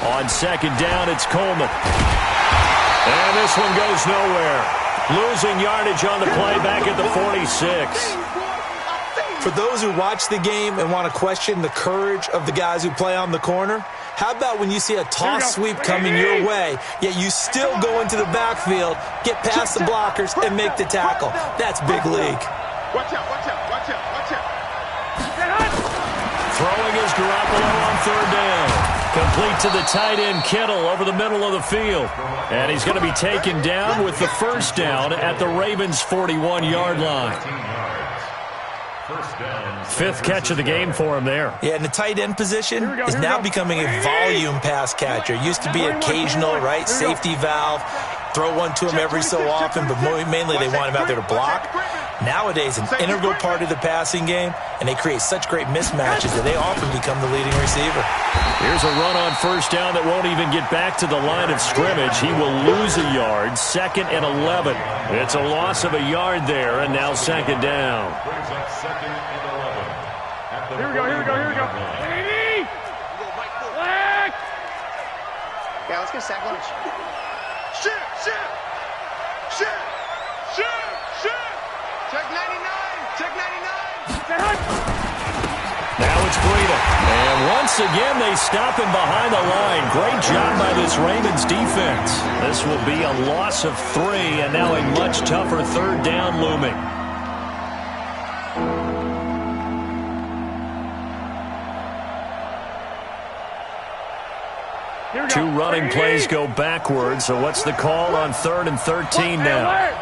On 2nd down, it's Coleman. And this one goes nowhere. Losing yardage on the play back at the 46. For those who watch the game and want to question the courage of the guys who play on the corner, how about when you see a toss sweep coming your way, yet you still go into the backfield, get past the blockers, and make the tackle? That's big league. Watch out, watch out, watch out, watch out. Throwing is Garoppolo on 3rd down. Complete to the tight end, Kittle, over the middle of the field. And he's going to be taken down with the 1st down at the Ravens' 41-yard line. 5th catch of the game for him there. Yeah, and the tight end position is now becoming a volume pass catcher. Used to be occasional, right? Safety valve. Throw one to him every so often, but mainly they want him out there to block. Nowadays, an integral part of the passing game, and they create such great mismatches that they often become the leading receiver. Here's a run on 1st down that won't even get back to the line of scrimmage. He will lose a yard, 2nd and 11. It's a loss of a yard there, and now 2nd down. Here we go, here we go, here we go. Black! Yeah, let's get sack lunch. Shift! Check 99! Check 99! Now it's Breida. And once again, they stop him behind the line. Great job by this Ravens defense. This will be a loss of 3, and now a much tougher 3rd down looming. Two running plays go backwards, so what's the call on 3rd and 13 now? Alert!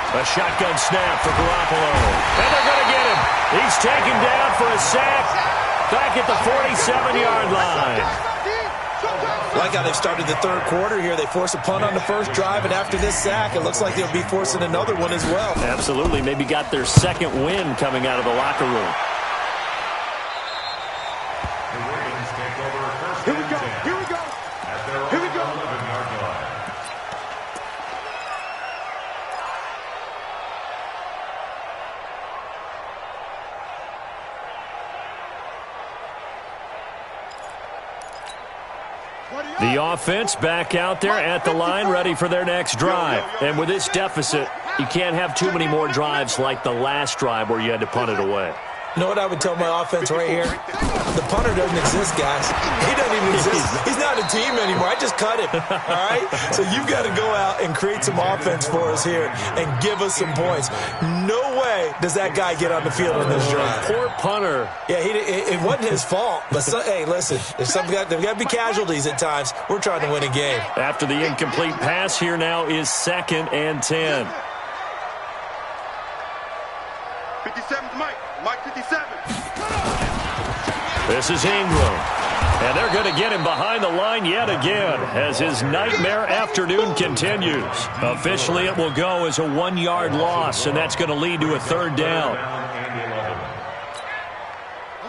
A shotgun snap for Garoppolo. And they're going to get him. He's taken down for a sack back at the 47-yard line. Like how they've started the 3rd quarter here. They force a punt on the 1st drive, and after this sack, it looks like they'll be forcing another one as well. Absolutely. Maybe got their 2nd win coming out of the locker room. The Ravens take over 1st Here we and go, 10 here we go. at their Here we go. 11-yard line. The offense back out there at the line, ready for their next drive. And with this deficit, you can't have too many more drives like the last drive where you had to punt it away. You know what I would tell my offense right here? The punter doesn't exist, guys. He doesn't even exist. He's not a team anymore. I just cut him, all right? So you've got to go out and create some offense for us here and give us some points. No way does that guy get on the field on this drive. Poor punter. Yeah, it wasn't his fault. But, hey, listen, there's got to be casualties at times. We're trying to win a game. After the incomplete pass, here now is 2nd and 10. 57's Mike. Mike 57. This is Ingram. And they're going to get him behind the line yet again as his nightmare afternoon continues. Officially, it will go as a 1-yard loss, and that's going to lead to a 3rd down.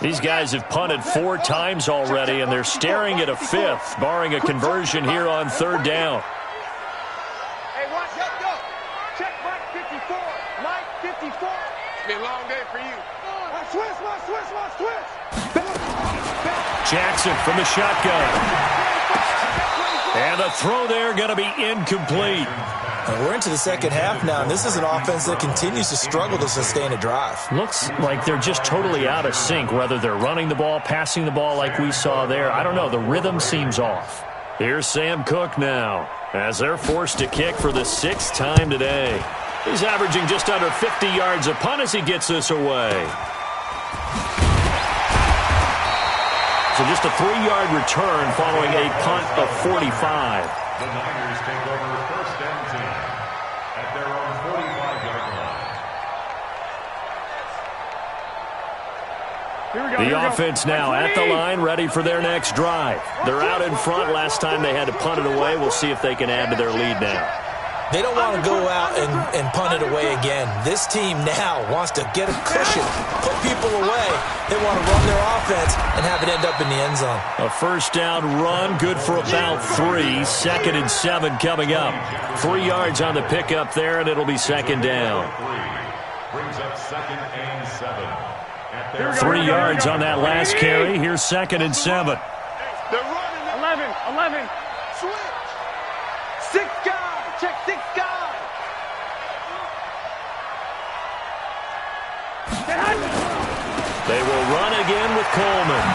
These guys have punted 4 times already, and they're staring at a 5th, barring a conversion here on 3rd down. Hey, watch out, go. Check Mike 54. Mike 54. It's been a long day for you. Switch. Jackson from the shotgun. And the throw there going to be incomplete. We're into the 2nd half now, and this is an offense that continues to struggle to sustain a drive. Looks like they're just totally out of sync, whether they're running the ball, passing the ball like we saw there. I don't know. The rhythm seems off. Here's Sam Cook now, as they're forced to kick for the 6th time today. He's averaging just under 50 yards a punt as he gets this away. So just a 3-yard return following a punt of 45. The Niners take over 1st and 10 at their own 45-yard line. Here we go. The offense now at the line, ready for their next drive. They're out in front. Last time they had to punt it away. We'll see if they can add to their lead now. They don't want to go out and punt it away again. This team now wants to get a cushion, put people away. They want to run their offense and have it end up in the end zone. A 1st down run, good for about 3. 2nd and 7 coming up. 3 yards on the pickup there, and it'll be 2nd down. Brings up 2nd and 7. 3 yards on that last carry. Here's 2nd and 7. They're running. 11. Switch. 6 guys. Check 6 guys. They will run again with Coleman.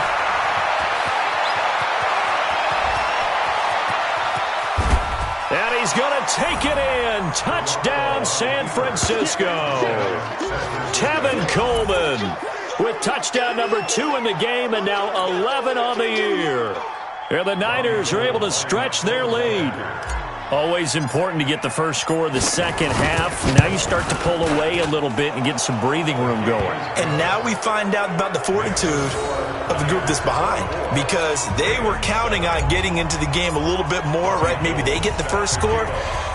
And he's going to take it in. Touchdown, San Francisco. Tevin Coleman with touchdown number 2 in the game and now 11 on the year. And the Niners are able to stretch their lead. Always important to get the first score of the second half. Now you start to pull away a little bit and get some breathing room going. And now we find out about the fortitude of the group that's behind, because they were counting on getting into the game a little bit more, right? Maybe they get the first score.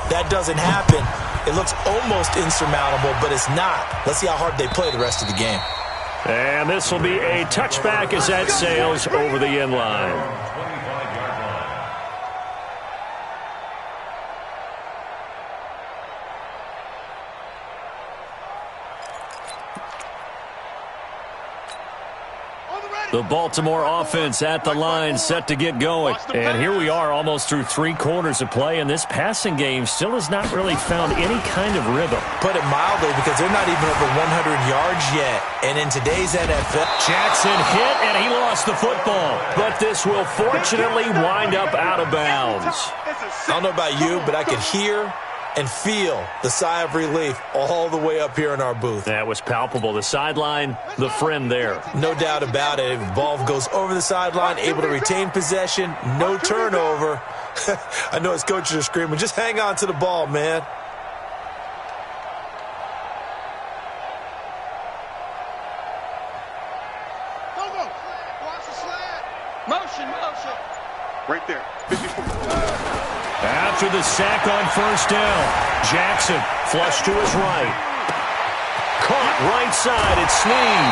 That doesn't happen. It looks almost insurmountable, but it's not. Let's see how hard they play the rest of the game. And this will be a touchback as that sails over the end line. The Baltimore offense at the line, set to get going. And here we are almost through 3 quarters of play, and this passing game still has not really found any kind of rhythm. Put it mildly, because they're not even over 100 yards yet. And in today's NFL... Jackson hit, and he lost the football. But this will fortunately wind up out of bounds. I don't know about you, but I could hear and feel the sigh of relief all the way up here in our booth. That was palpable. The sideline, the friend there. No doubt about it. Ball goes over the sideline, able to retain possession, no turnover. I know his coaches are screaming, just hang on to the ball, man. Go. Watch the slant. Motion. Right there. 54. After the sack on 1st down, Jackson flush to his right. Caught right side, it's Snead.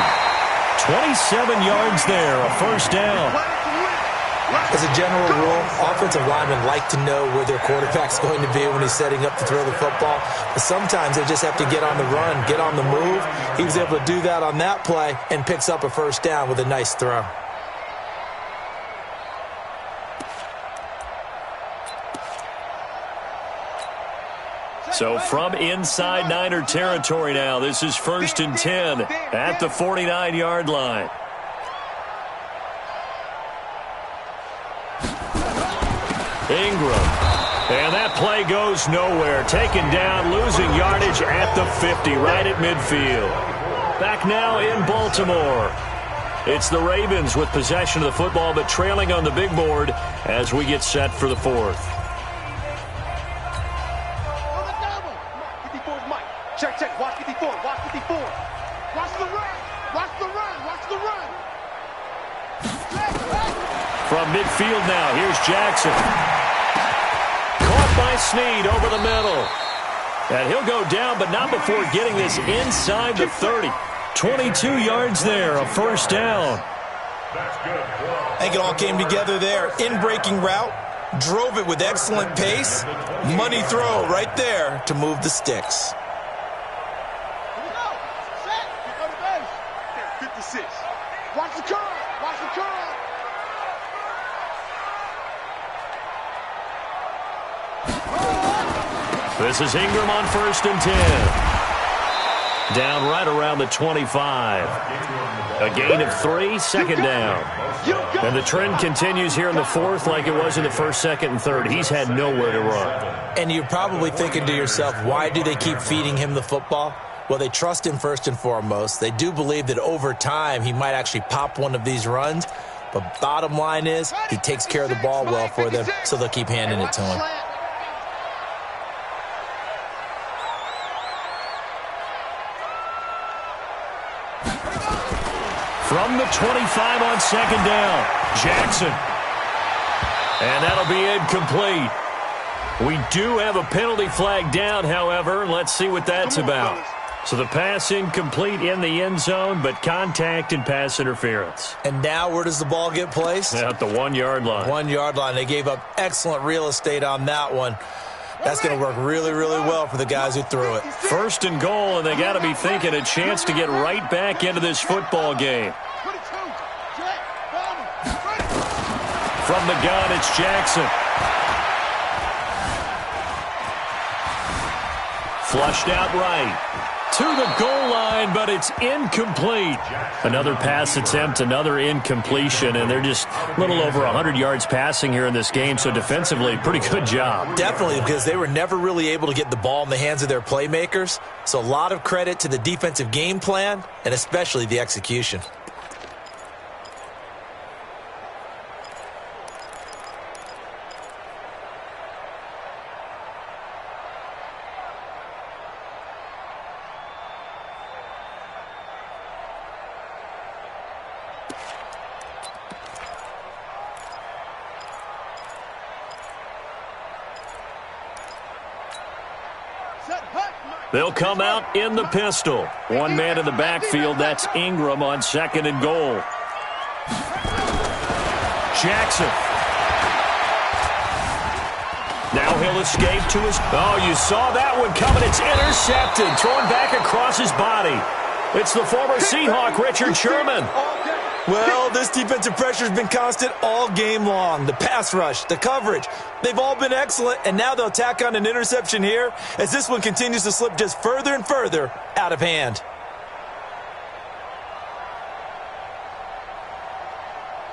27 yards there, a 1st down. As a general rule, offensive linemen like to know where their quarterback's going to be when he's setting up to throw the football. But sometimes they just have to get on the run, get on the move. He was able to do that on that play and picks up a 1st down with a nice throw. So from inside Niner territory now, this is 1st and 10 at the 49-yard line. Ingram. And that play goes nowhere. Taken down, losing yardage at the 50, right at midfield. Back now in Baltimore. It's the Ravens with possession of the football, but trailing on the big board as we get set for the 4th. Check. Watch 54. Watch the run. From midfield now, here's Jackson. Caught by Snead over the middle. And he'll go down, but not before getting this inside the 30. 22 yards there, a 1st down. I think it all came together there. In-breaking route, drove it with excellent pace. Money throw right there to move the sticks. 56. Watch the curl. This is Ingram on 1st and 10. Down right around the 25. A gain of 3, second down. And the trend continues here in the fourth like it was in the first, second, and third. He's had nowhere to run. And you're probably thinking to yourself, why do they keep feeding him the football? Well, they trust him first and foremost. They do believe that over time he might actually pop one of these runs. But bottom line is he takes care of the ball well for them, so they'll keep handing it to him. From the 25 on second down, Jackson. And that'll be incomplete. We do have a penalty flag down, however. Let's see what that's about. So the pass incomplete in the end zone, but contact and pass interference. And now where does the ball get placed? At the 1-yard line. 1-yard line. They gave up excellent real estate on that one. That's going to work really, really well for the guys who threw it. First and goal, and they got to be thinking a chance to get right back into this football game. From the gun, it's Jackson. Flushed out right. To the goal line, but it's incomplete. Another pass attempt, another incompletion, and they're just a little over 100 yards passing here in this game, so defensively, pretty good job. Definitely, because they were never really able to get the ball in the hands of their playmakers, so a lot of credit to the defensive game plan, and especially the execution. They'll come out in the pistol. One man in the backfield. That's Ingram on second and goal. Jackson. Now he'll escape to his... Oh, you saw that one coming. It's intercepted. Thrown back across his body. It's the former Seahawk, Richard Sherman. Well, this defensive pressure has been constant all game long. The pass rush, the coverage, they've all been excellent, and now they'll tack on an interception here as this one continues to slip just further and further out of hand.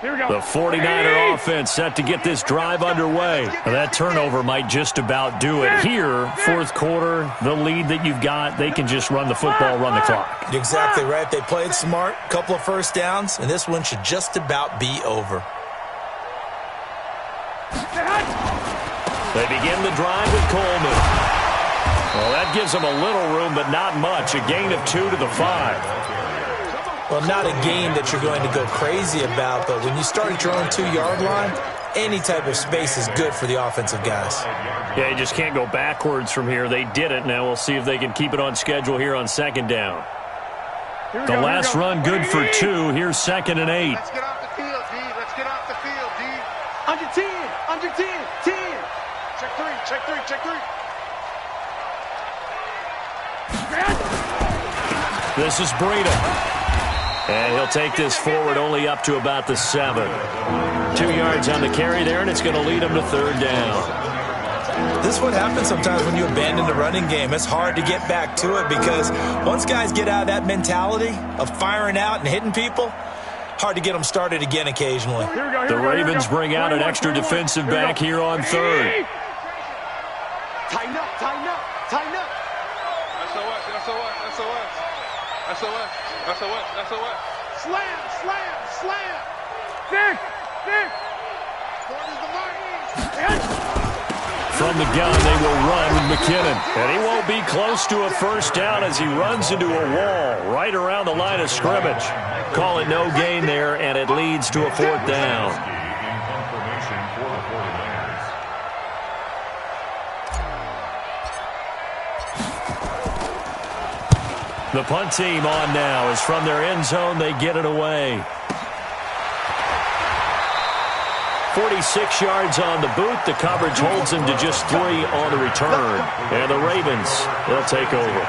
The 49er offense set to get this drive underway. That turnover might just about do it. Here, fourth quarter, the lead that you've got, they can just run the football, run the clock. You're exactly right. They played smart, couple of first downs, and this one should just about be over. They begin the drive with Coleman. Well, that gives them a little room, but not much. A gain of 2 to the 5. Well, not a game that you're going to go crazy about, but when you start at your own 2-yard line, any type of space is good for the offensive guys. Yeah, you just can't go backwards from here. They did it. Now we'll see if they can keep it on schedule here on second down. The last run good for 2. Here's second and 8. Let's get off the field, D. Let's get off the field, D. Under 10. Under 10. 10. Check 3. Check 3. Check 3. This is Breida. And he'll take this forward only up to about the 7. 2 yards on the carry there, and it's going to lead him to third down. This is what happens sometimes when you abandon the running game. It's hard to get back to it because once guys get out of that mentality of firing out and hitting people, hard to get them started again occasionally. The Ravens bring out an extra defensive back here on third. Tighten up, tighten up, tighten up. SOS, SOS, SOS. SOS, SOS, SOS. Slam, slam, slam. Stick, stick. Corner's the mark. From the gun, they will run with McKinnon. And he won't be close to a first down as he runs into a wall right around the line of scrimmage. Call it no gain there, and it leads to a fourth down. The punt team on now is from their end zone. They get it away. 46 yards on the boot. The coverage holds him to just 3 on the return. And the Ravens, they'll take over.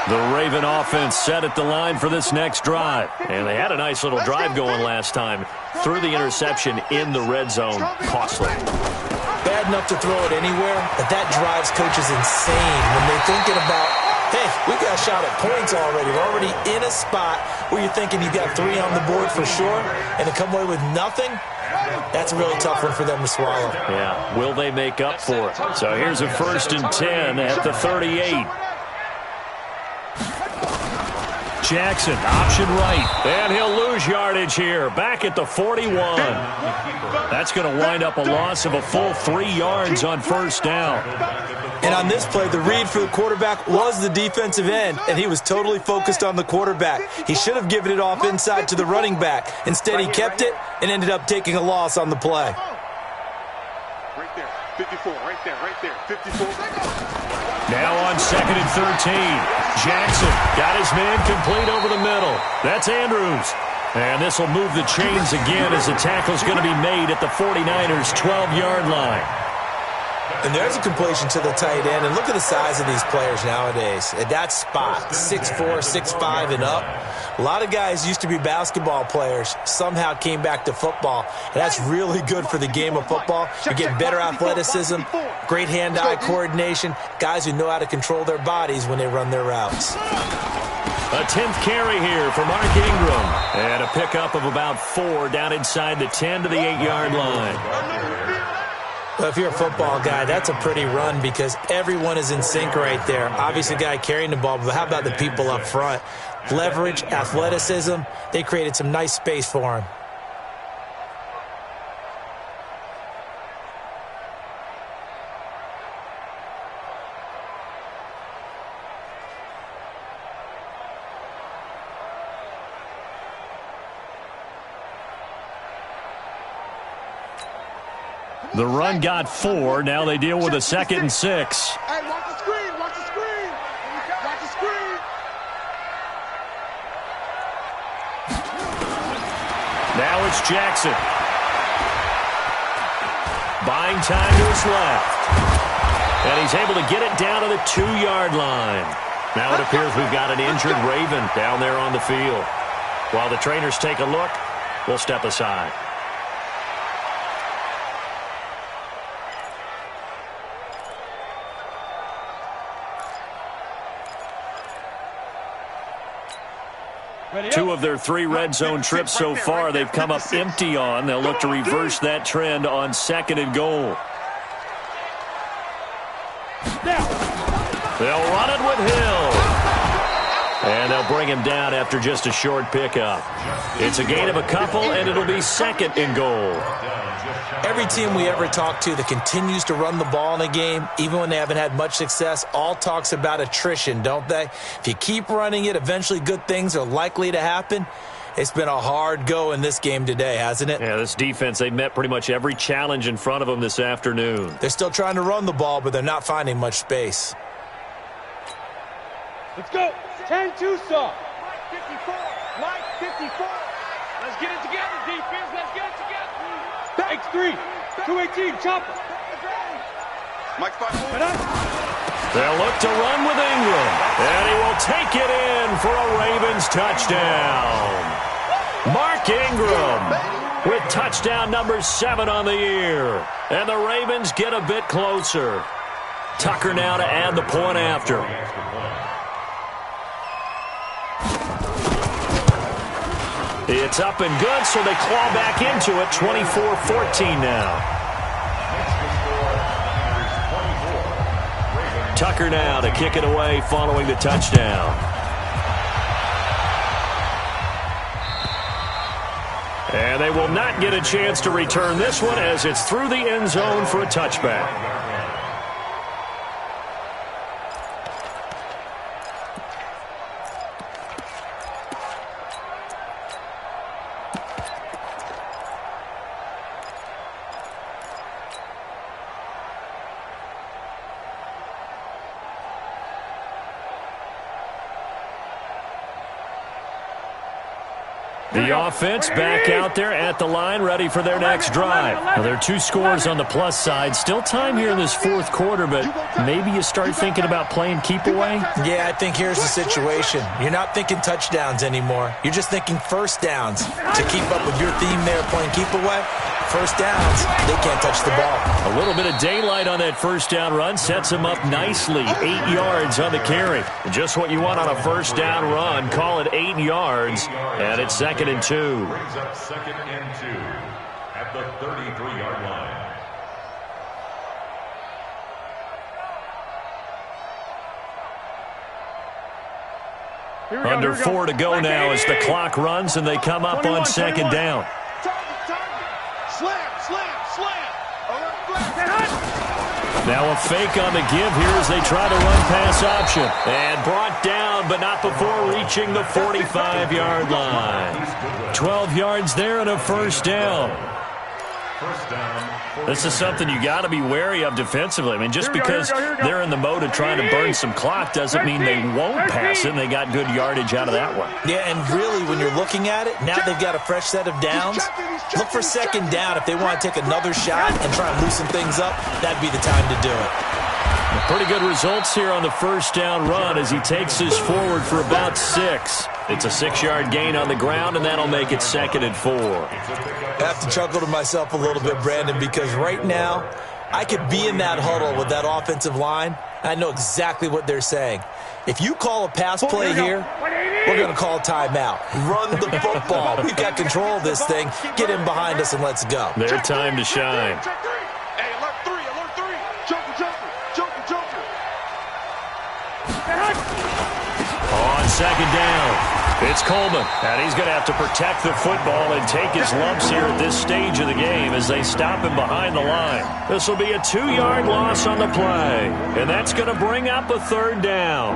The Raven offense set at the line for this next drive. And they had a nice little drive going last time. Threw the interception in the red zone. Costly. Bad had enough to throw it anywhere, but that drives coaches insane when they're thinking about, hey, we got a shot at points already. We're already in a spot where you're thinking you got 3 on the board for sure, and to come away with nothing, that's a really tough one for them to swallow. Yeah, will they make up for it? So here's a 1st and 10 at the 38. Jackson, option right, and he'll lose yardage here, back at the 41. That's going to wind up a loss of a full 3 yards on 1st down. And on this play, the read for the quarterback was the defensive end, and he was totally focused on the quarterback. He should have given it off inside to the running back. Instead, he kept it and ended up taking a loss on the play. Right there, 54, right there, 54. Now on 2nd and 13. Jackson got his man complete over the middle. That's Andrews. And this will move the chains again as the tackle's going to be made at the 49ers' 12-yard line. And there's a completion to the tight end. And look at the size of these players nowadays. At that spot, 6'4", 6'5", and up. A lot of guys used to be basketball players, somehow came back to football. And that's really good for the game of football. You're getting better athleticism, great hand-eye coordination, guys who know how to control their bodies when they run their routes. A 10th carry here for Mark Ingram. And a pickup of about 4 down inside the 10 to the 8-yard line. Well, if you're a football guy, that's a pretty run because everyone is in sync right there. Obviously, the guy carrying the ball, but how about the people up front? Leverage, athleticism, they created some nice space for him. The run got 4. Now they deal with a 2nd and 6. Hey, watch the screen, watch the screen. Watch the screen. Now it's Jackson. Buying time to his left. And he's able to get it down to the 2-yard line. Now it appears we've got an injured Raven down there on the field. While the trainers take a look, we'll step aside. Two of their 3 red zone trips so far they've come up empty on. They'll look to reverse that trend on 2nd and goal. They'll run it with Hill. And they'll bring him down after just a short pickup. It's a gain of a couple, and it'll be 2nd and goal. Every team we ever talk to that continues to run the ball in a game, even when they haven't had much success, all talks about attrition, don't they? If you keep running it, eventually good things are likely to happen. It's been a hard go in this game today, hasn't it? Yeah, this defense, they've met pretty much every challenge in front of them this afternoon. They're still trying to run the ball, but they're not finding much space. Let's go. 10-2 soft. Mike 54. Mike 54. Let's get it together, defense. Let's get it together. X3. 218. Chopper. Mike 5. They'll look to run with Ingram. And he will take it in for a Ravens touchdown. Mark Ingram with touchdown number 7 on the year. And the Ravens get a bit closer. Tucker now to add the point after. It's up and good, so they claw back into it. 24-14 now. Tucker now to kick it away following the touchdown. And they will not get a chance to return this one as it's through the end zone for a touchback. The offense back out there at the line, ready for their next drive. Now, there are 2 scores on the plus side. Still time here in this 4th quarter, but maybe you start thinking about playing keep away? Yeah, I think here's the situation. You're not thinking touchdowns anymore. You're just thinking first downs. To keep up with your theme there, playing keep away, First downs, they can't touch the ball. A little bit of daylight on that first down run sets him up nicely. 8 yards on the carry. Just what you want on a first down run. Call it 8 yards, and it's 2nd and 2. Brings up 2nd and 2 at the 33-yard line. Under 4 to go now as the clock runs and they come up on 2nd down. Slam, slam, slam. Now a fake on the give here as they try to run pass option. And brought down, but not before reaching the 45-yard line. 12 yards there and a first down. First down. This is something you got to be wary of defensively. I mean, just because they're in the mode of trying to burn some clock doesn't mean they won't pass it, and they got good yardage out of that one. Yeah, and really, when you're looking at it, now they've got a fresh set of downs. Look for 2nd down. If they want to take another shot and try and loosen things up, that'd be the time to do it. Pretty good results here on the first down run as he takes us forward for about 6. It's a 6-yard gain on the ground, and that'll make it 2nd and 4. I have to chuckle to myself a little bit, Brandon, because right now I could be in that huddle with that offensive line. I know exactly what they're saying. If you call a pass play here, we're going to call timeout. Run the football. We've got control of this thing. Get in behind us and let's go. Their time to shine. Hey, alert 3, alert 3. Joker, joker, joker, joker. On 2nd down, it's Coleman. And he's going to have to protect the football and take his lumps here at this stage of the game as they stop him behind the line. This will be a 2-yard loss on the play. And that's going to bring up a 3rd down.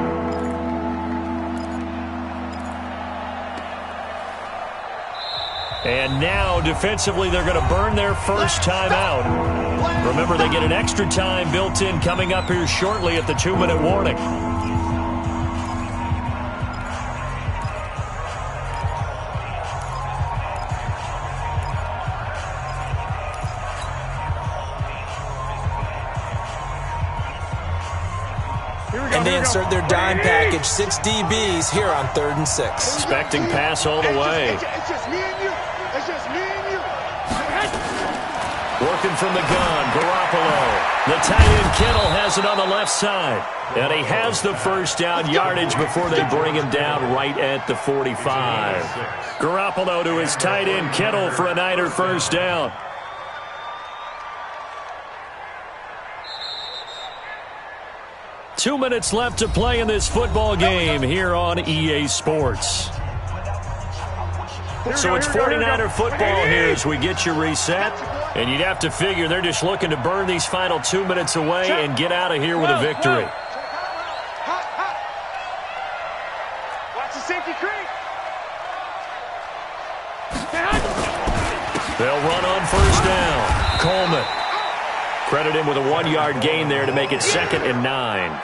And now, defensively, they're going to burn their first time out. Remember, they get an extra time built in coming up here shortly at the 2-minute warning. And they insert their dime package, 6 DBs here on 3rd and 6. Expecting pass all the way. It's just me and you. It's just me and you. Working from the gun, Garoppolo. The tight end Kittle has it on the left side. And he has the first down yardage before they bring him down right at the 45. Garoppolo to his tight end Kittle for a Niner first down. Two minutes left to play in this football game here on EA Sports. So it's 49er football here as we get you reset. And you'd have to figure they're just looking to burn these final 2 minutes away and get out of here with a victory. Watch the safety creep. They'll run on first down. Coleman. Credit him with a 1-yard gain there to make it 2nd and 9.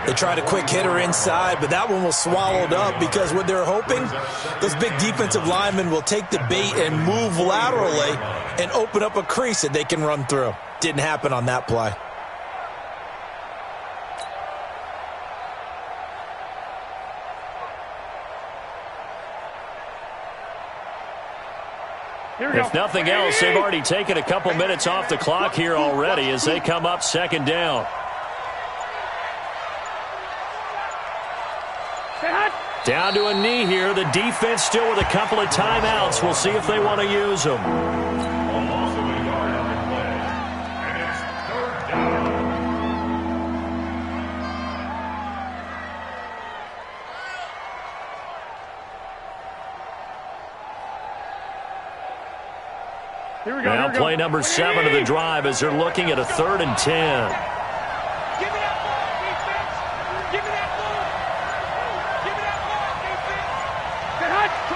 They tried a quick hitter inside, but that one was swallowed up because what they're hoping, those big defensive linemen will take the bait and move laterally and open up a crease that they can run through. Didn't happen on that play. If nothing else, they've already taken a couple minutes off the clock here already as they come up 2nd down. Down to a knee here. The defense still with a couple of timeouts. We'll see if they want to use them. Almost a yard on the play. And it's 3rd down. Now play number 7 of the drive as they're looking at a 3rd and 10.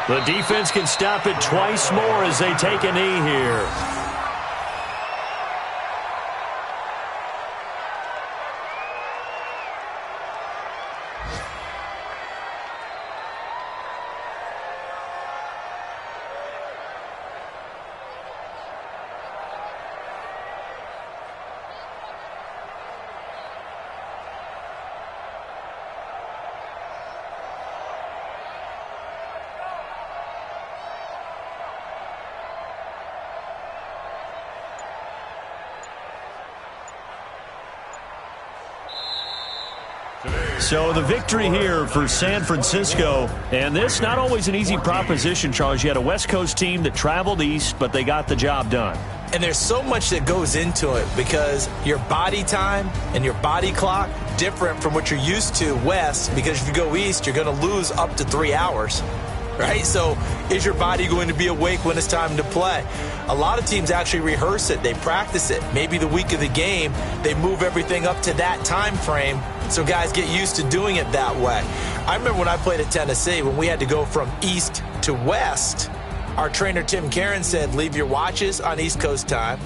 The defense can stop it twice more as they take a knee here. So the victory here for San Francisco, and this not always an easy proposition, Charles. You had a West Coast team that traveled east, but they got the job done. And there's so much that goes into it because your body time and your body clock different from what you're used to west, because if you go east, you're going to lose up to 3 hours. Right? So is your body going to be awake when it's time to play? A lot of teams actually rehearse it. They practice it. Maybe the week of the game, they move everything up to that time frame so guys get used to doing it that way. I remember when I played at Tennessee, when we had to go from east to west, our trainer Tim Karen said, leave your watches on East Coast time.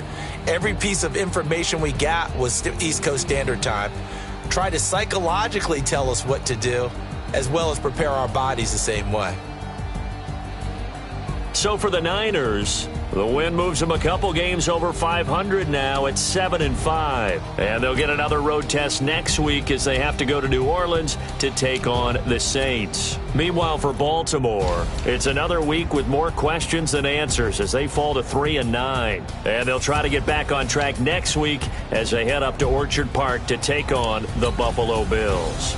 Every piece of information we got was East Coast Standard Time. Try to psychologically tell us what to do, as well as prepare our bodies the same way. So for the Niners, the win moves them a couple games over 500 now at 7-5. And they'll get another road test next week as they have to go to New Orleans to take on the Saints. Meanwhile, for Baltimore, it's another week with more questions than answers as they fall to 3-9. And they'll try to get back on track next week as they head up to Orchard Park to take on the Buffalo Bills.